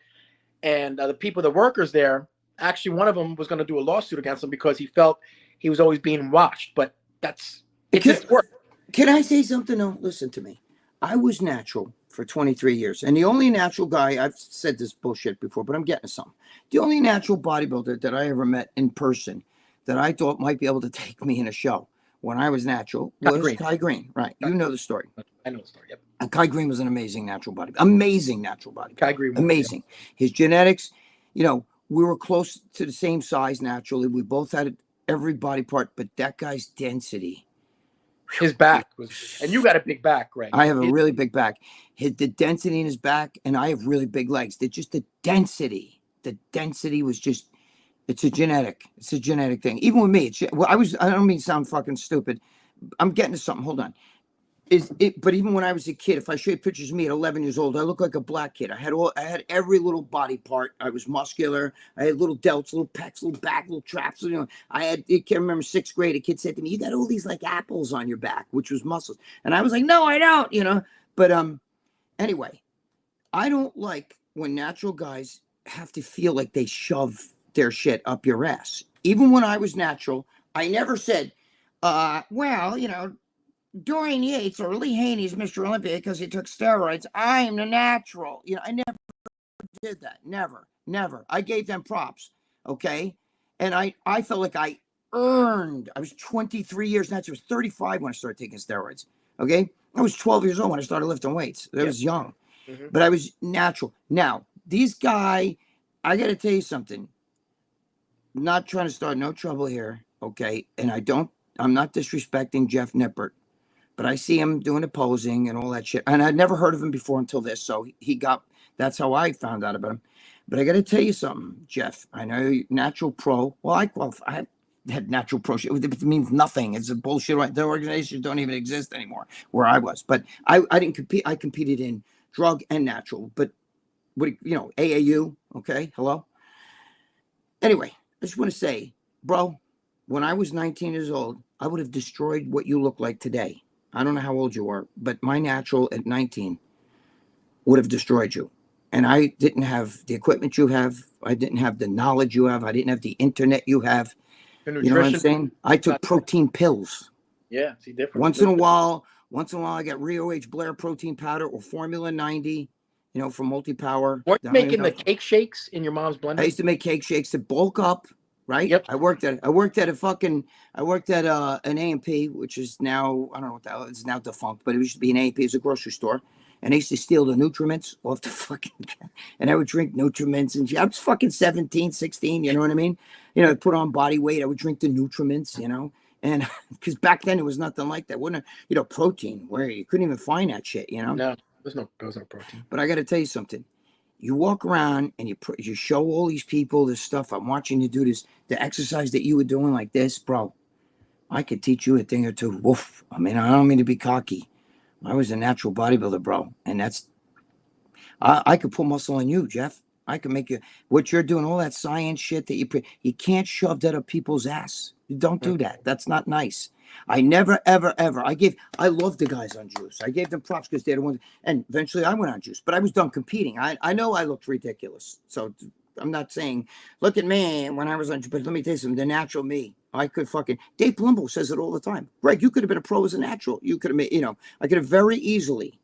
And the workers there, actually one of them was going to do a lawsuit against him because he felt he was always being watched. But it just worked. Can I say something? No, listen to me. I was natural for 23 years. And the only natural guy, I've said this bullshit before, but I'm getting to something. The only natural bodybuilder that I ever met in person that I thought might be able to take me in a show when I was natural was Kai Green. Right. You know the story. I know the story. Yep. And Kai Green was an amazing natural bodybuilder. Amazing natural bodybuilder. Kai Green. Amazing. His genetics, we were close to the same size naturally. We both had every body part, but that guy's density. His back was, and you got a big back, Greg. I have a really big back. The density in his back, and I have really big legs. The density was just It's a genetic thing. Even with me, well, I don't mean to sound fucking stupid. I'm getting to something. Hold on. But even when I was a kid, if I show you pictures of me at 11 years old, I look like a black kid. I had every little body part. I was muscular. I had little delts, little pecs, little back, little traps. You know, I can't remember 6th grade. A kid said to me, "You got all these like apples on your back," which was muscles. And I was like, "No, I don't." You know. But anyway, I don't like when natural guys have to feel like they shove their shit up your ass. Even when I was natural, I never said, well, you know, Dorian Yates or Lee Haney's Mr. Olympia because he took steroids. I'm the natural. You know, I never did that. Never. I gave them props. Okay. And I felt like I was 23 years natural. I was 35 when I started taking steroids. Okay. I was 12 years old when I started lifting weights. I was young, but I was natural. Now, these guys, I got to tell you something. I'm not trying to start no trouble here. Okay. And I'm not disrespecting Jeff Nippert. But I see him doing the posing and all that shit. And I'd never heard of him before until this. So that's how I found out about him. But I got to tell you something, Jeff. I know you're natural pro. Well, I had natural pro shit. It means nothing. It's a bullshit. Right? The organizations don't even exist anymore where I was. But I didn't compete. I competed in drug and natural. But, AAU. Okay. Hello. Anyway, I just want to say, bro, when I was 19 years old, I would have destroyed what you look like today. I don't know how old you are, but my natural at 19 would have destroyed you. And I didn't have the equipment you have. I didn't have the knowledge you have. I didn't have the internet you have. You know what I'm saying? I took protein pills. Yeah, see different. Once in a while, I got Rio H. Blair protein powder or Formula 90, from Multi-Power. Weren't you making the cake shakes in your mom's blender? I used to make cake shakes to bulk up. Right. Yep. I worked at an A&P, which is now, I don't know what that was. It's now defunct, but it used to be an A&P. It's a grocery store. And I used to steal the nutriments off the and I would drink nutriments and I was fucking 17, 16. You know what I mean? I put on body weight. I would drink the nutriments, and because back then it was nothing like that. Wasn't it? Protein where you couldn't even find that shit, No, there was no protein. But I got to tell you something. You walk around and you show all these people this stuff. I'm watching you do this, the exercise that you were doing like this, bro. I could teach you a thing or two. Woof. I mean, I don't mean to be cocky. I was a natural bodybuilder, bro. And I could put muscle on you, Jeff. I can make you, what you're doing, all that science shit that you can't shove that up people's ass. You don't do that. That's not nice. I never, ever, ever. I love the guys on juice. I gave them props because they're the ones. And eventually I went on juice, but I was done competing. I know I looked ridiculous. So I'm not saying, look at me when I was on juice, but let me tell you something, the natural me. I could Dave Palumbo says it all the time. Greg, you could have been a pro as a natural. You could have made, I could have very easily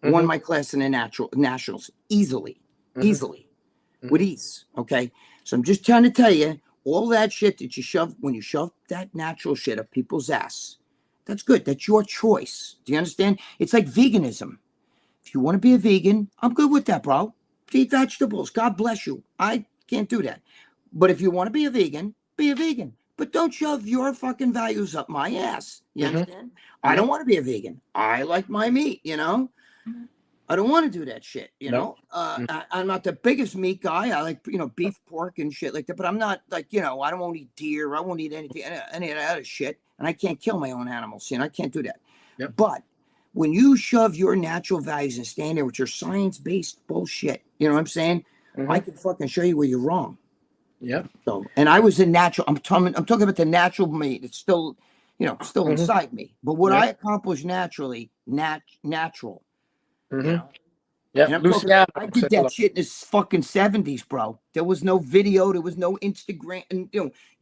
won my class in the nationals. Easily. With ease. Okay. So I'm just trying to tell you, all that shit that you shove, when you shove that natural shit up people's ass, that's good. That's your choice. Do you understand? It's like veganism. If you want to be a vegan, I'm good with that, bro. Eat vegetables. God bless you. I can't do that. But if you want to be a vegan, be a vegan. But don't shove your fucking values up my ass. You understand? I don't want to be a vegan. I like my meat, I don't want to do that shit, I'm not the biggest meat guy. I like, beef, pork, and shit like that. But I'm not like, I don't want to eat deer. I won't eat anything, any of that other shit. And I can't kill my own animals. I can't do that. Yep. But when you shove your natural values and stand there with your science-based bullshit, you know what I'm saying? I can fucking show you where you're wrong. Yeah. So, and I was a natural. I'm talking about the natural me. It's still, still inside me. But what I accomplished naturally, natural. Yeah, I did that shit in the fucking 70s, bro. There was no video, there was no Instagram, and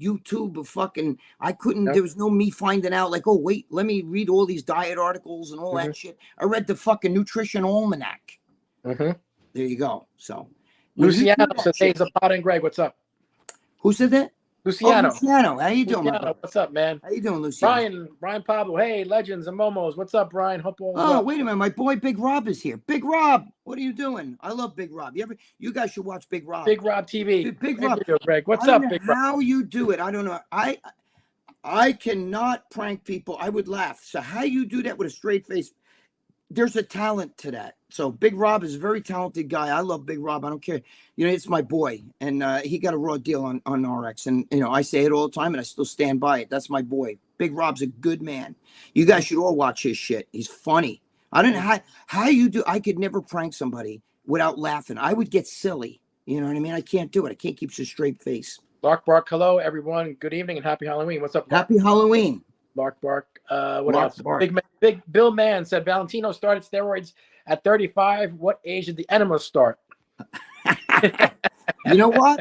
YouTube. I couldn't. There was no me finding out like, oh wait, let me read all these diet articles and all that shit. I read the fucking nutrition almanac. There you go. So, Luciano says, "Hey, Zapata and Gregg, what's up?" Who said that? Luciano. Oh, Luciano. How you doing, Luciano, what's up, man? How you doing, Luciano? Brian Pablo. Hey, Legends and Momos. What's up, Brian? Hope all well. Wait a minute. My boy Big Rob is here. Big Rob, what are you doing? I love Big Rob. You guys should watch Big Rob. Big Rob TV. Big Rob. Greg. What's up, Big Rob? How you do it? I don't know. I cannot prank people. I would laugh. So how you do that with a straight face? There's a talent to that. So Big Rob is a very talented guy. I love Big Rob. I don't care. It's my boy. And he got a raw deal on RX. And, I say it all the time and I still stand by it. That's my boy. Big Rob's a good man. You guys should all watch his shit. He's funny. I don't know how you do. I could never prank somebody without laughing. I would get silly. You know what I mean? I can't do it. I can't keep a straight face. Bark, hello, everyone. Good evening and happy Halloween. What's up, Bark? Happy Halloween. Bark. What Bark, else? Bark. Big Bill Man said Valentino started steroids at 35. What age did the enemas start? You know what?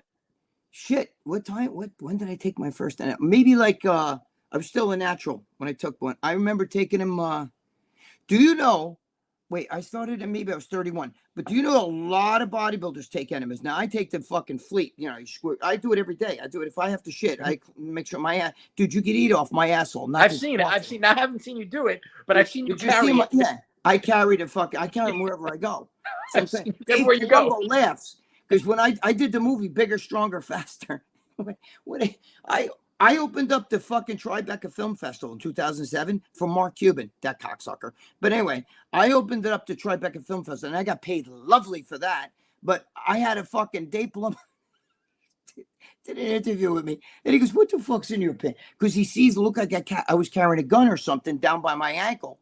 Shit. What time? When did I take my first enema? Maybe like I was still a natural when I took one. I remember taking him. Do you know? Wait, I started and maybe I was 31. But do you know a lot of bodybuilders take enemas? Now I take the fucking fleet. You squirt. I do it every day. I do it if I have to shit. I make sure my ass. Dude, you could eat off my asshole. I've seen it. I haven't seen you do it, but I've seen you carry it. Yeah, I carry I carry them wherever I go. So I'm saying, everywhere you go. Laughs because when I did the movie Bigger, Stronger, Faster, I opened up the fucking Tribeca Film Festival in 2007 for Mark Cuban, that cocksucker. But anyway, I opened it up to Tribeca Film Festival, and I got paid lovely for that. But I had a fucking Dave Plum did an interview with me, and he goes, "What the fuck's in your pants?" Because he sees, look like I was carrying a gun or something down by my ankle.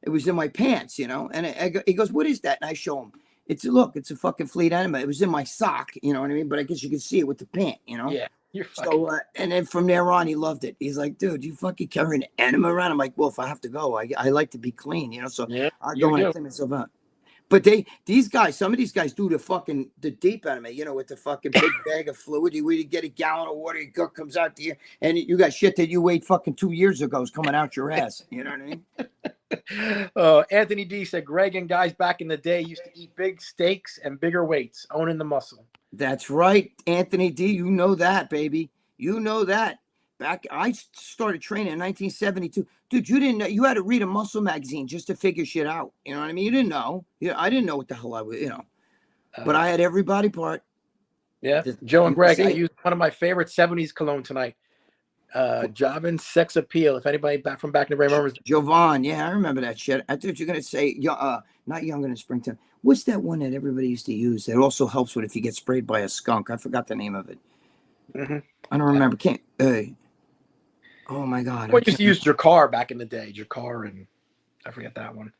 It was in my pants, And he goes, "What is that?" And I show him. It's a fucking fleet enema. It was in my sock, you know what I mean? But I guess you could see it with the pant, Yeah. So, and then from there on, he loved it. He's like, "Dude, you fucking carry an enema around?" I'm like, "Well, if I have to go, I like to be clean, So yeah, I go and I clean myself out." But some of these guys do the deep enema, with the fucking big bag of fluid. You get a gallon of water, your gut comes out to you, and you got shit that you weighed fucking 2 years ago is coming out your ass. You know what I mean? Anthony D said Greg and guys back in the day used to eat big steaks and bigger weights, owning the muscle. That's right, Anthony D. You know that, baby. You know that. I started training in 1972. Dude, you didn't know. You had to read a muscle magazine just to figure shit out. You know what I mean? You didn't know. I didn't know what the hell I was, But I had every body part. Yeah. Joe and Greg, I used one of my favorite 70s cologne tonight. Jovan Sex Appeal. If anybody back in the day remembers. Jovan, yeah, I remember that shit. I thought you were gonna say not Younger in Springtime. What's that one that everybody used to use that also helps with if you get sprayed by a skunk? I forgot the name of it. Mm-hmm. I don't remember. Oh my god. We used to use Jakar back in the day. Jakar, and I forget that one.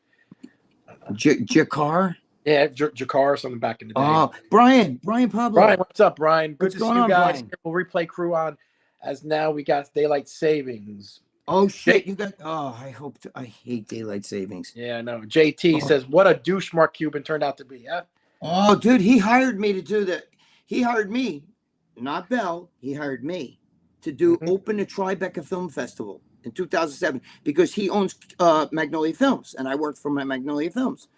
Jakar? Yeah, Jakar or something back in the day. Oh, Brian Pablo. Brian, what's up, Brian? Good What's to see going you on, guys. Brian? We'll replay crew on, as now we got daylight savings. Oh shit! I hate daylight savings. Yeah, I know. JT says, "What a douche Mark Cuban turned out to be." Yeah. Oh, dude, he hired me to do that. He hired me, not Bell. He hired me to do open the Tribeca Film Festival in 2007 because he owns Magnolia Films, and I worked for my Magnolia Films.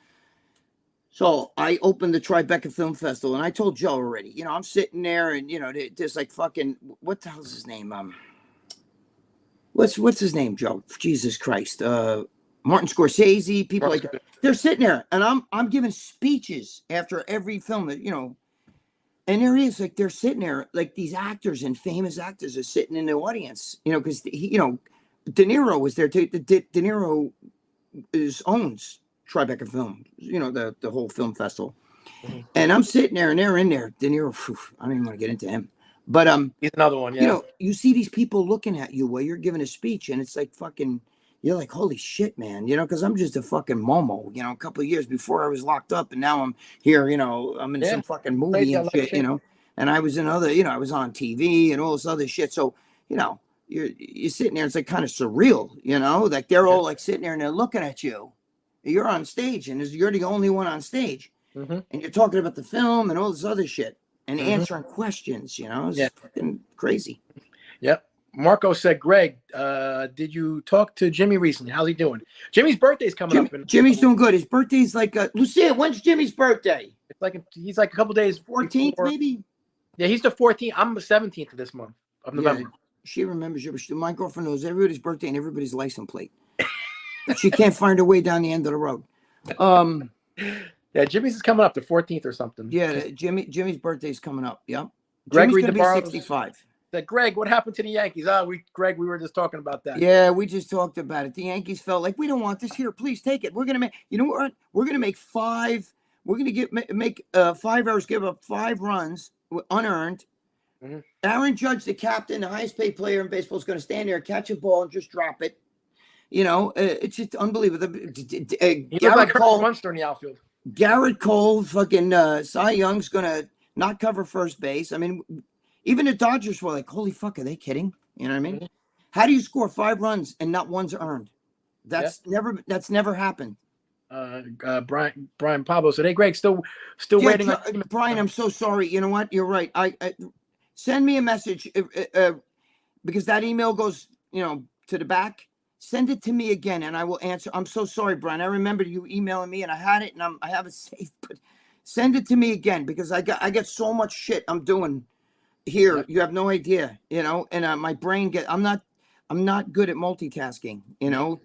So I opened the Tribeca Film Festival, and I told Joe already. I'm sitting there, and there's like fucking what the hell's his name? What's his name, Joe? Jesus Christ. Martin Scorsese, people like that. They're sitting there, and I'm giving speeches after every film, and there he is, like they're sitting there, like these actors and famous actors are sitting in the audience, because De Niro was there too. De Niro owns Tribeca Film, the whole film festival. And I'm sitting there, and they're in there. De Niro, I don't even want to get into him. But he's another one, yeah. You see these people looking at you while you're giving a speech, and it's like fucking, you're like, holy shit, man, because I'm just a fucking momo, a couple of years before I was locked up, and now I'm here, I'm in some fucking movie and shit, and I was in other, I was on TV and all this other shit. So, you're sitting there, it's like kind of surreal, like they're all like sitting there and they're looking at you. You're on stage, and you're the only one on stage, and you're talking about the film and all this other shit. And answering questions, it's fucking crazy. Yep. Marco said, Greg, did you talk to Jimmy recently? How's he doing? Jimmy's birthday's coming up. Jimmy's doing good. His birthday's like, Lucia, when's Jimmy's birthday? He's like a couple days. 14th, maybe? Yeah, he's the 14th. I'm the 17th of this month of November. Yeah, she remembers you. My girlfriend knows everybody's birthday and everybody's license plate. She can't find her way down the end of the road. Yeah, Jimmy's is coming up the 14th or something. Yeah, Jimmy's birthday's coming up. Yep. Gregory Jimmy's gonna be 65. said, Greg, what happened to the Yankees? Greg, we were just talking about that. Yeah, we just talked about it. The Yankees felt like, we don't want this here. Please take it. We're gonna make. You know what? We're gonna make 5. We're gonna make 5 hours. Give up 5 runs unearned. Mm-hmm. Aaron Judge, the captain, the highest paid player in baseball, is going to stand there, catch a ball, and just drop it. You know, it's just unbelievable. He looked like Herman Munster in the outfield. Garrett Cole, fucking Cy Young's going to not cover first base. I mean, even the Dodgers were like, holy fuck, are they kidding? You know what I mean? Mm-hmm. How do you score 5 runs and not one's earned? That's never happened. Brian Pablo said, hey, Greg, still waiting. Brian, I'm so sorry. You know what? You're right. I send me a message because that email goes, to the back. Send it to me again, and I will answer. I'm so sorry, Brian. I remember you emailing me, and I had it, and I have it saved. But send it to me again because I get so much shit I'm doing here. You have no idea, And my brain I'm not good at multitasking.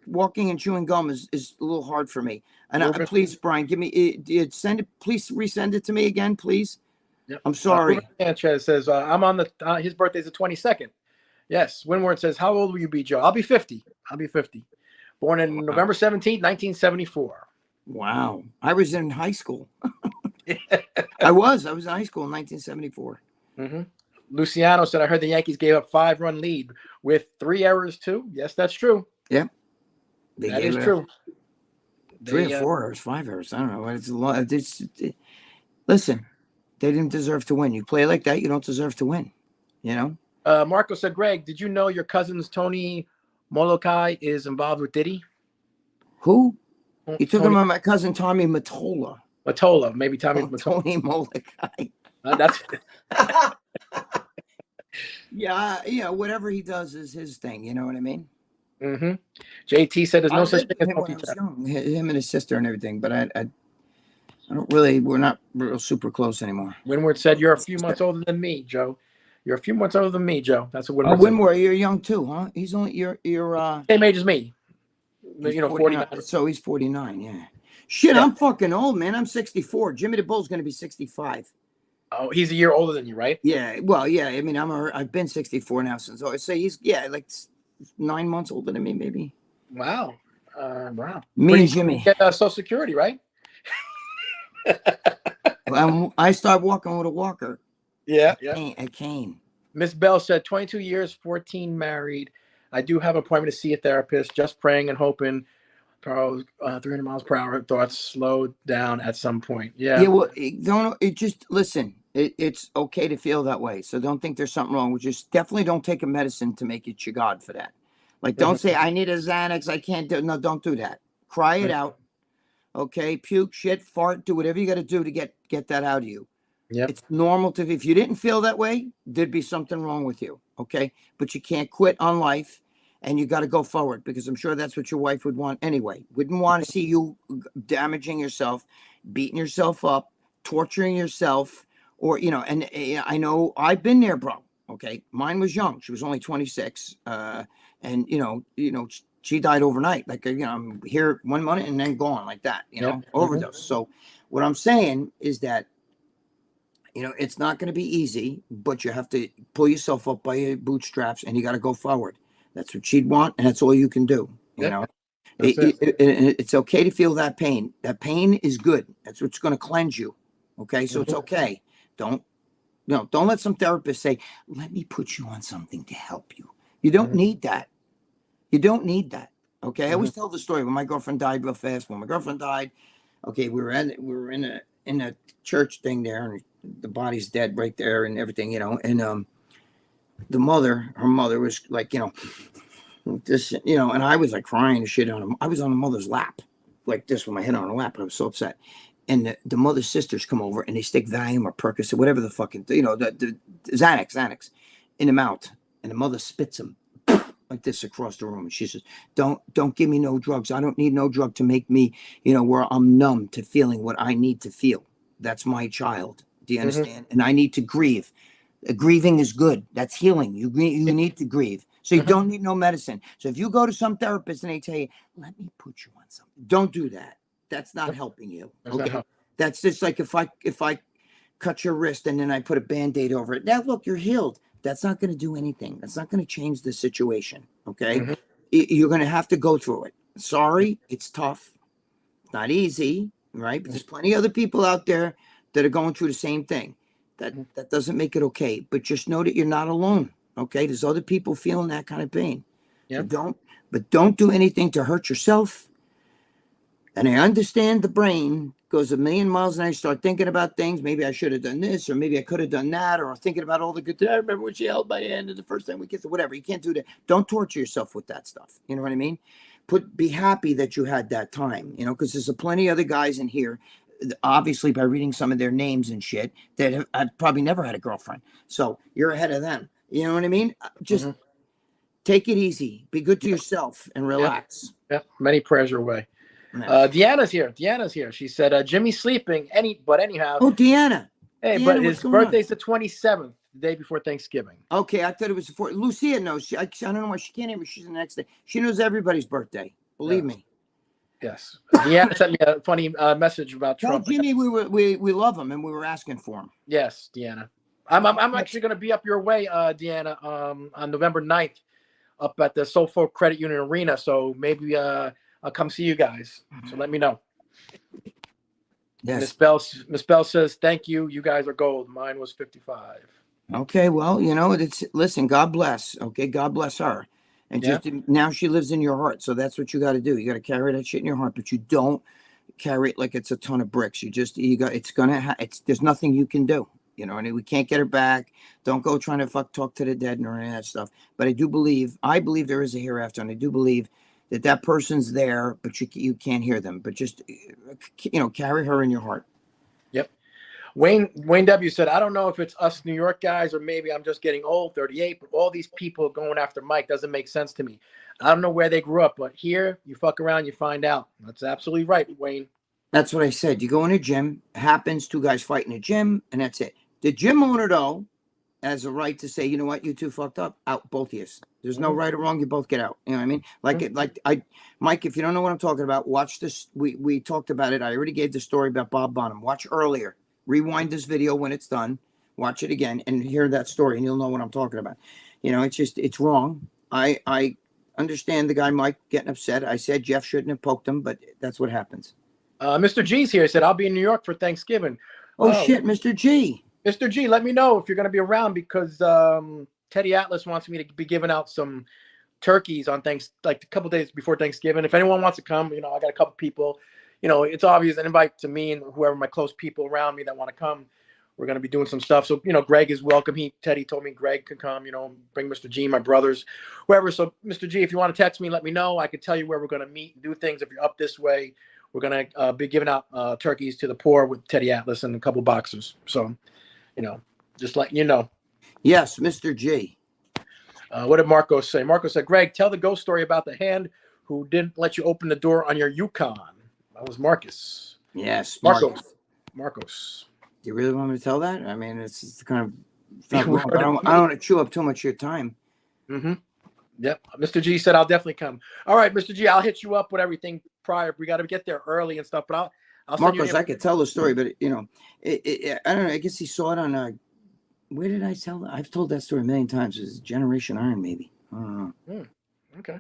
Walking and chewing gum is a little hard for me. And please, Brian, give me send it. Please resend it to me again, please. Yep. I'm sorry. Sanchez says I'm on his birthday's the 22nd. Yes. Winward says, how old will you be, Joe? I'll be 50. Born in November 17th, 1974. Wow. I was in high school. I was in high school in 1974. Mm-hmm. Luciano said, I heard the Yankees gave up 5-run lead with 3 errors too. Yes, that's true. Yeah. That is true. 3 or 4 errors, 5 errors. I don't know. It's a lot. Listen, they didn't deserve to win. You play like that, you don't deserve to win. Marco said, Greg, did you know your cousin's Tony Molokai is involved with Diddy? Who? You took him on my cousin Tommy Mottola. Maybe Tommy Mottola. Tony Molokai. That's yeah, whatever he does is his thing. You know what I mean? Mm-hmm. JT said there's no such thing as him and his sister and everything, but I don't really. We're not real super close anymore. Winward said you're a few months older than me, Joe. You're a few months older than me, Joe. That's what Winward said. Winward, you're young too, huh? He's only you're same age as me. 49. So he's 49. Yeah. Shit, yeah. I'm fucking old, man. I'm 64. Jimmy the Bull's gonna be 65. Oh, he's a year older than you, right? Yeah. Well, yeah. I mean, I've been 64 now since. So he's like 9 months older than me, maybe. Wow. Wow. Me and Jimmy get Social Security, right? I started walking with a walker. Yeah. A cane. Miss Bell said 22 years, 14 married. I do have an appointment to see a therapist. Just praying and hoping. 300 miles per hour. Thoughts slow down at some point. Yeah. Yeah. Well, just listen. It's okay to feel that way. So don't think there's something wrong. Just definitely don't take a medicine to make it your God for that. Like, don't say, I need a Xanax. I can't do. No, don't do that. Cry it out. Okay. Puke, shit, fart, do whatever you got to do to get that out of you. Yeah. It's normal to, if you didn't feel that way, there'd be something wrong with you. Okay. But you can't quit on life and you got to go forward because I'm sure that's what your wife would want anyway. Wouldn't want to see you damaging yourself, beating yourself up, torturing yourself. Or, and I know I've been there, bro. Okay. Mine was young. She was only 26. And, she died overnight. Like, I'm here 1 minute and then gone like that, overdose. Mm-hmm. So what I'm saying is that, it's not going to be easy, but you have to pull yourself up by your bootstraps and you got to go forward. That's what she'd want. And that's all you can do. It's okay to feel that pain. That pain is good. That's what's going to cleanse you. Okay. So it's okay. Don't let some therapist say, let me put you on something to help you. You don't need that. You don't need that. Okay. I always tell the story when my girlfriend died real fast. When my girlfriend died, okay, we were in a church thing there and the body's dead right there and everything, and her mother was like, this, and I was like crying and shit on him. I was on the mother's lap like this with my head on her lap. I was so upset. And the mother's sisters come over and they stick Valium or Percocet, whatever the fucking, the Xanax in the mouth. And the mother spits them like this across the room. And she says, don't give me no drugs. I don't need no drug to make me, where I'm numb to feeling what I need to feel. That's my child. Do you understand? And I need to grieve. Grieving is good. That's healing. You need to grieve. So you don't need no medicine. So if you go to some therapist and they tell you, let me put you on something. Don't do that. That's not helping you. Okay. That's just like if I cut your wrist and then I put a Band-Aid over it. Now look, you're healed. That's not going to do anything. That's not going to change the situation. Okay. Mhm. You're going to have to go through it. Sorry, it's tough. It's not easy, right? But there's plenty of other people out there that are going through the same thing. That doesn't make it okay. But just know that you're not alone. Okay. There's other people feeling that kind of pain. Yeah. So don't do anything to hurt yourself. And I understand the brain goes a million miles an hour. Start thinking about things. Maybe I should have done this, or maybe I could have done that, or thinking about all the good. I remember when she held my hand the first time we kissed, or whatever. You can't do that. Don't torture yourself with that stuff. You know what I mean? Be happy that you had that time. You know, because there's plenty of other guys in here, obviously by reading some of their names and shit, that have probably never had a girlfriend. So you're ahead of them. You know what I mean? Just take it easy. Be good to yourself and relax. Yeah. Many prayers your way. Deanna's here. She said, Jimmy's sleeping. Anyhow. Oh, Deanna. Hey, Deanna, but his birthday's the 27th, the day before Thanksgiving. Okay, I thought it was before. Lucia knows. I don't know why she can't even. She's the next day. She knows everybody's birthday. Believe me. Yes. Deanna sent me a funny message about Tell Trump. Jimmy we love him and we were asking for him. Yes, Deanna. I'm actually going to be up your way, Deanna, on November 9th, up at the Soulful Credit Union Arena. So maybe I'll come see you guys. So let me know. Yes. Miss Bell says, thank you. You guys are gold. Mine was 55. Okay, well, you know, listen, God bless. Okay, God bless her. And just now she lives in your heart. So that's what you got to do. You got to carry that shit in your heart, but you don't carry it like it's a ton of bricks. There's nothing you can do. You know, and we can't get her back. Don't go trying to talk to the dead and any of that stuff. But I believe there is a hereafter, and I do believe that person's there, but you can't hear them. But just, carry her in your heart. Yep. Wayne W. said, I don't know if it's us New York guys or maybe I'm just getting old, 38, but all these people going after Mike doesn't make sense to me. I don't know where they grew up, but here, you fuck around, you find out. That's absolutely right, Wayne. That's what I said. You go in a gym, happens, two guys fight in a gym, and that's it. The gym owner, though, has a right to say, you know what, you two fucked up, out, both of you. There's no right or wrong, you both get out. You know what I mean? Mike, if you don't know what I'm talking about, watch this. We talked about it. I already gave the story about Bob Bonham. Watch earlier. Rewind this video when it's done. Watch it again and hear that story, and you'll know what I'm talking about. You know, it's wrong. I understand the guy Mike getting upset. I said Jeff shouldn't have poked him, but that's what happens. Mr. G's here. He said, I'll be in New York for Thanksgiving. Oh shit, Mr. G. Mr. G, let me know if you're going to be around because Teddy Atlas wants me to be giving out some turkeys on like a couple days before Thanksgiving. If anyone wants to come, you know, I got a couple people. You know, it's obvious an invite to me and whoever my close people around me that want to come. We're going to be doing some stuff. So, you know, Greg is welcome. Teddy told me Greg could come, you know, bring Mr. G, my brothers, whoever. So, Mr. G, if you want to text me, let me know. I could tell you where we're going to meet and do things. If you're up this way, we're going to be giving out turkeys to the poor with Teddy Atlas and a couple boxers. So, you know, just letting you know. Yes, Mr. G. What did Marco say? Marco said, Greg, tell the ghost story about the hand who didn't let you open the door on your Yukon. That was Marcus. Yes, Marcos. Do you really want me to tell that? I mean, it's kind of. I don't want to chew up too much of your time. Mm-hmm. Yep. Mr. G said I'll definitely come. All right, Mr. G, I'll hit you up with everything prior. We got to get there early and stuff, but I'll send Marcos, I could tell the story, but you know, I don't know. I guess he saw it on. Where did I tell that? I've told that story a million times. It's Generation Iron, maybe. I don't know. Okay.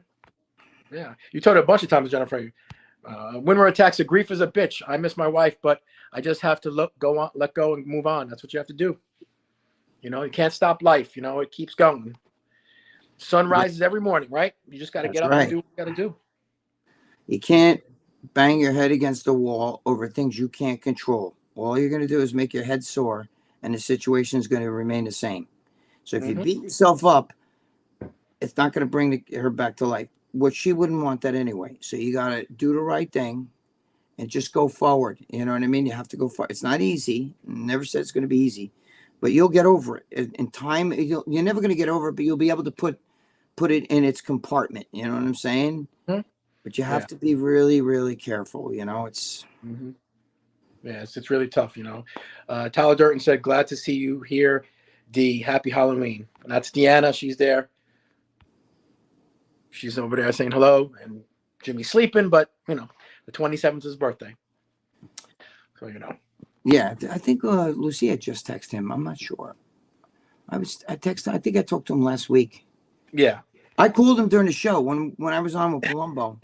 Yeah, you told it a bunch of times, Jennifer. Winter attacks. A grief is a bitch. I miss my wife, but I just have to let go and move on. That's what you have to do. You know, you can't stop life. You know, it keeps going. Sun rises every morning, right? You just got to get up and do what you got to do. You can't bang your head against the wall over things you can't control. All you're going to do is make your head sore, and the situation is going to remain the same. So if you beat yourself up, it's not going to bring her back to life. What she wouldn't want that anyway. So you got to do the right thing and just go forward. You know what I mean? You have to go forward. It's not easy. Never said it's going to be easy, but you'll get over it. In time, you're never going to get over it, but you'll be able to put it in its compartment. You know what I'm saying? But you have to be really, really careful. You know, it's. Yeah, it's really tough, you know. Tyler Durton said, glad to see you here, D. Happy Halloween. And that's Deanna. She's there. She's over there saying hello. And Jimmy's sleeping, but, you know, the 27th is his birthday. So, you know. Yeah, I think Lucia just texted him. I'm not sure. I think I talked to him last week. Yeah. I called him during the show when I was on with Palumbo.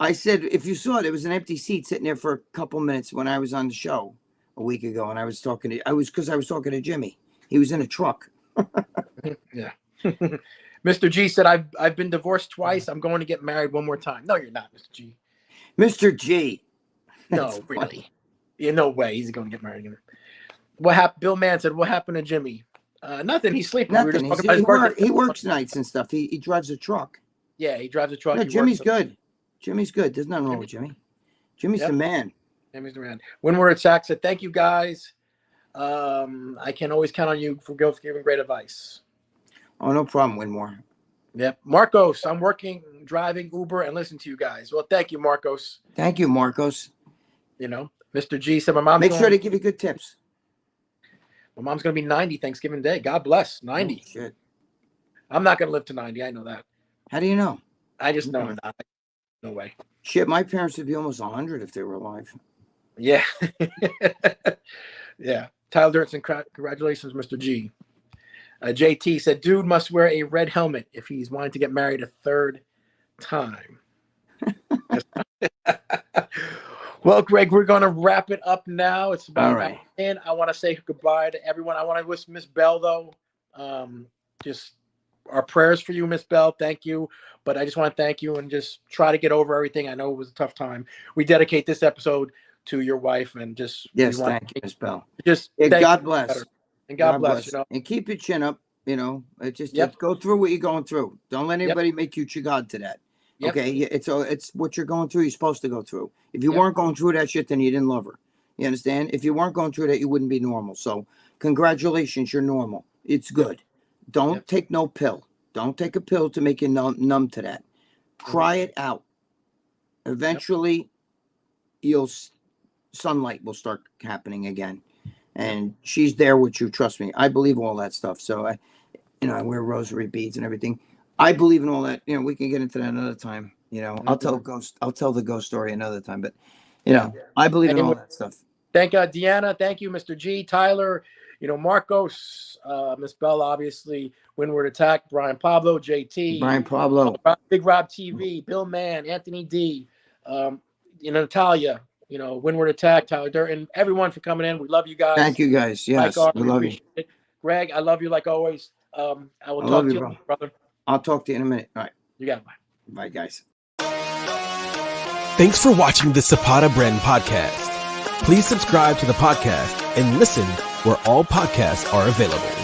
I said, if you saw it, there was an empty seat sitting there for a couple minutes when I was on the show a week ago, and I was talking to Jimmy. He was in a truck. Yeah. Mr. G said, I've been divorced twice. I'm going to get married one more time. No, you're not, Mr. G. Mr. G. No, really. Yeah, no way. He's going to get married again. What happened? Bill Mann said, what happened to Jimmy? Nothing. He's sleeping. Nothing. We were just talking about he works nights and stuff. He drives a truck. Yeah, he drives a truck. No, Jimmy's good. Jimmy's good. There's nothing wrong with Jimmy. Jimmy's the man. Jimmy's the man. Windward Sack said, thank you, guys. I can always count on you for giving great advice. Oh, no problem, Winmore. Yep. Marcos, I'm working, driving Uber, and listening to you guys. Well, thank you, Marcos. Thank you, Marcos. You know, Mr. G said, my mom. Make sure they give you good tips. My mom's going to be 90 Thanksgiving Day. God bless. 90. Oh, shit. I'm not going to live to 90. I know that. How do you know? I just know not. No way. Shit, my parents would be almost 100 if they were alive. Yeah. Yeah. Tyler Dirtson, congratulations, Mr. G. JT said, dude must wear a red helmet if he's wanting to get married a third time. Well, Greg, we're going to wrap it up now. It's about all right. And I want to say goodbye to everyone. I want to wish Miss Bell, though, just our prayers for you, Miss Bell. Thank you. But I just want to thank you and just try to get over everything. I know it was a tough time. We dedicate this episode to your wife and just thank you, Miss Bell. Just God bless. And God bless. You know, and keep your chin up. You know, go through what you're going through. Don't let anybody make you chagad to that. Yep. Okay, it's what you're going through. You're supposed to go through. If you weren't going through that shit, then you didn't love her. You understand? If you weren't going through that, you wouldn't be normal. So, congratulations, you're normal. It's good. Don't take no pill. Don't take a pill to make you numb to that. Cry it out. Eventually, sunlight will start happening again. And she's there with you. Trust me. I believe all that stuff. So I wear rosary beads and everything. I believe in all that. You know, we can get into that another time. You know, I'll tell the ghost story another time. But I believe in all that stuff. Thank Deanna. Thank you, Mr. G. Tyler. You know, Marcos, Miss Bell, obviously, Windward Attack, Brian Pablo, JT, Big Rob TV, Bill Mann, Anthony D, Natalia, Windward Attack, Tyler Durden, everyone for coming in. We love you guys. Thank you guys. Yes, we love you. Greg, I love you like always. I will talk to you, brother. I'll talk to you in a minute. All right. You got it. Bye, guys. Thanks for watching the Zapata Brand Podcast. Please subscribe to the podcast and listen where all podcasts are available.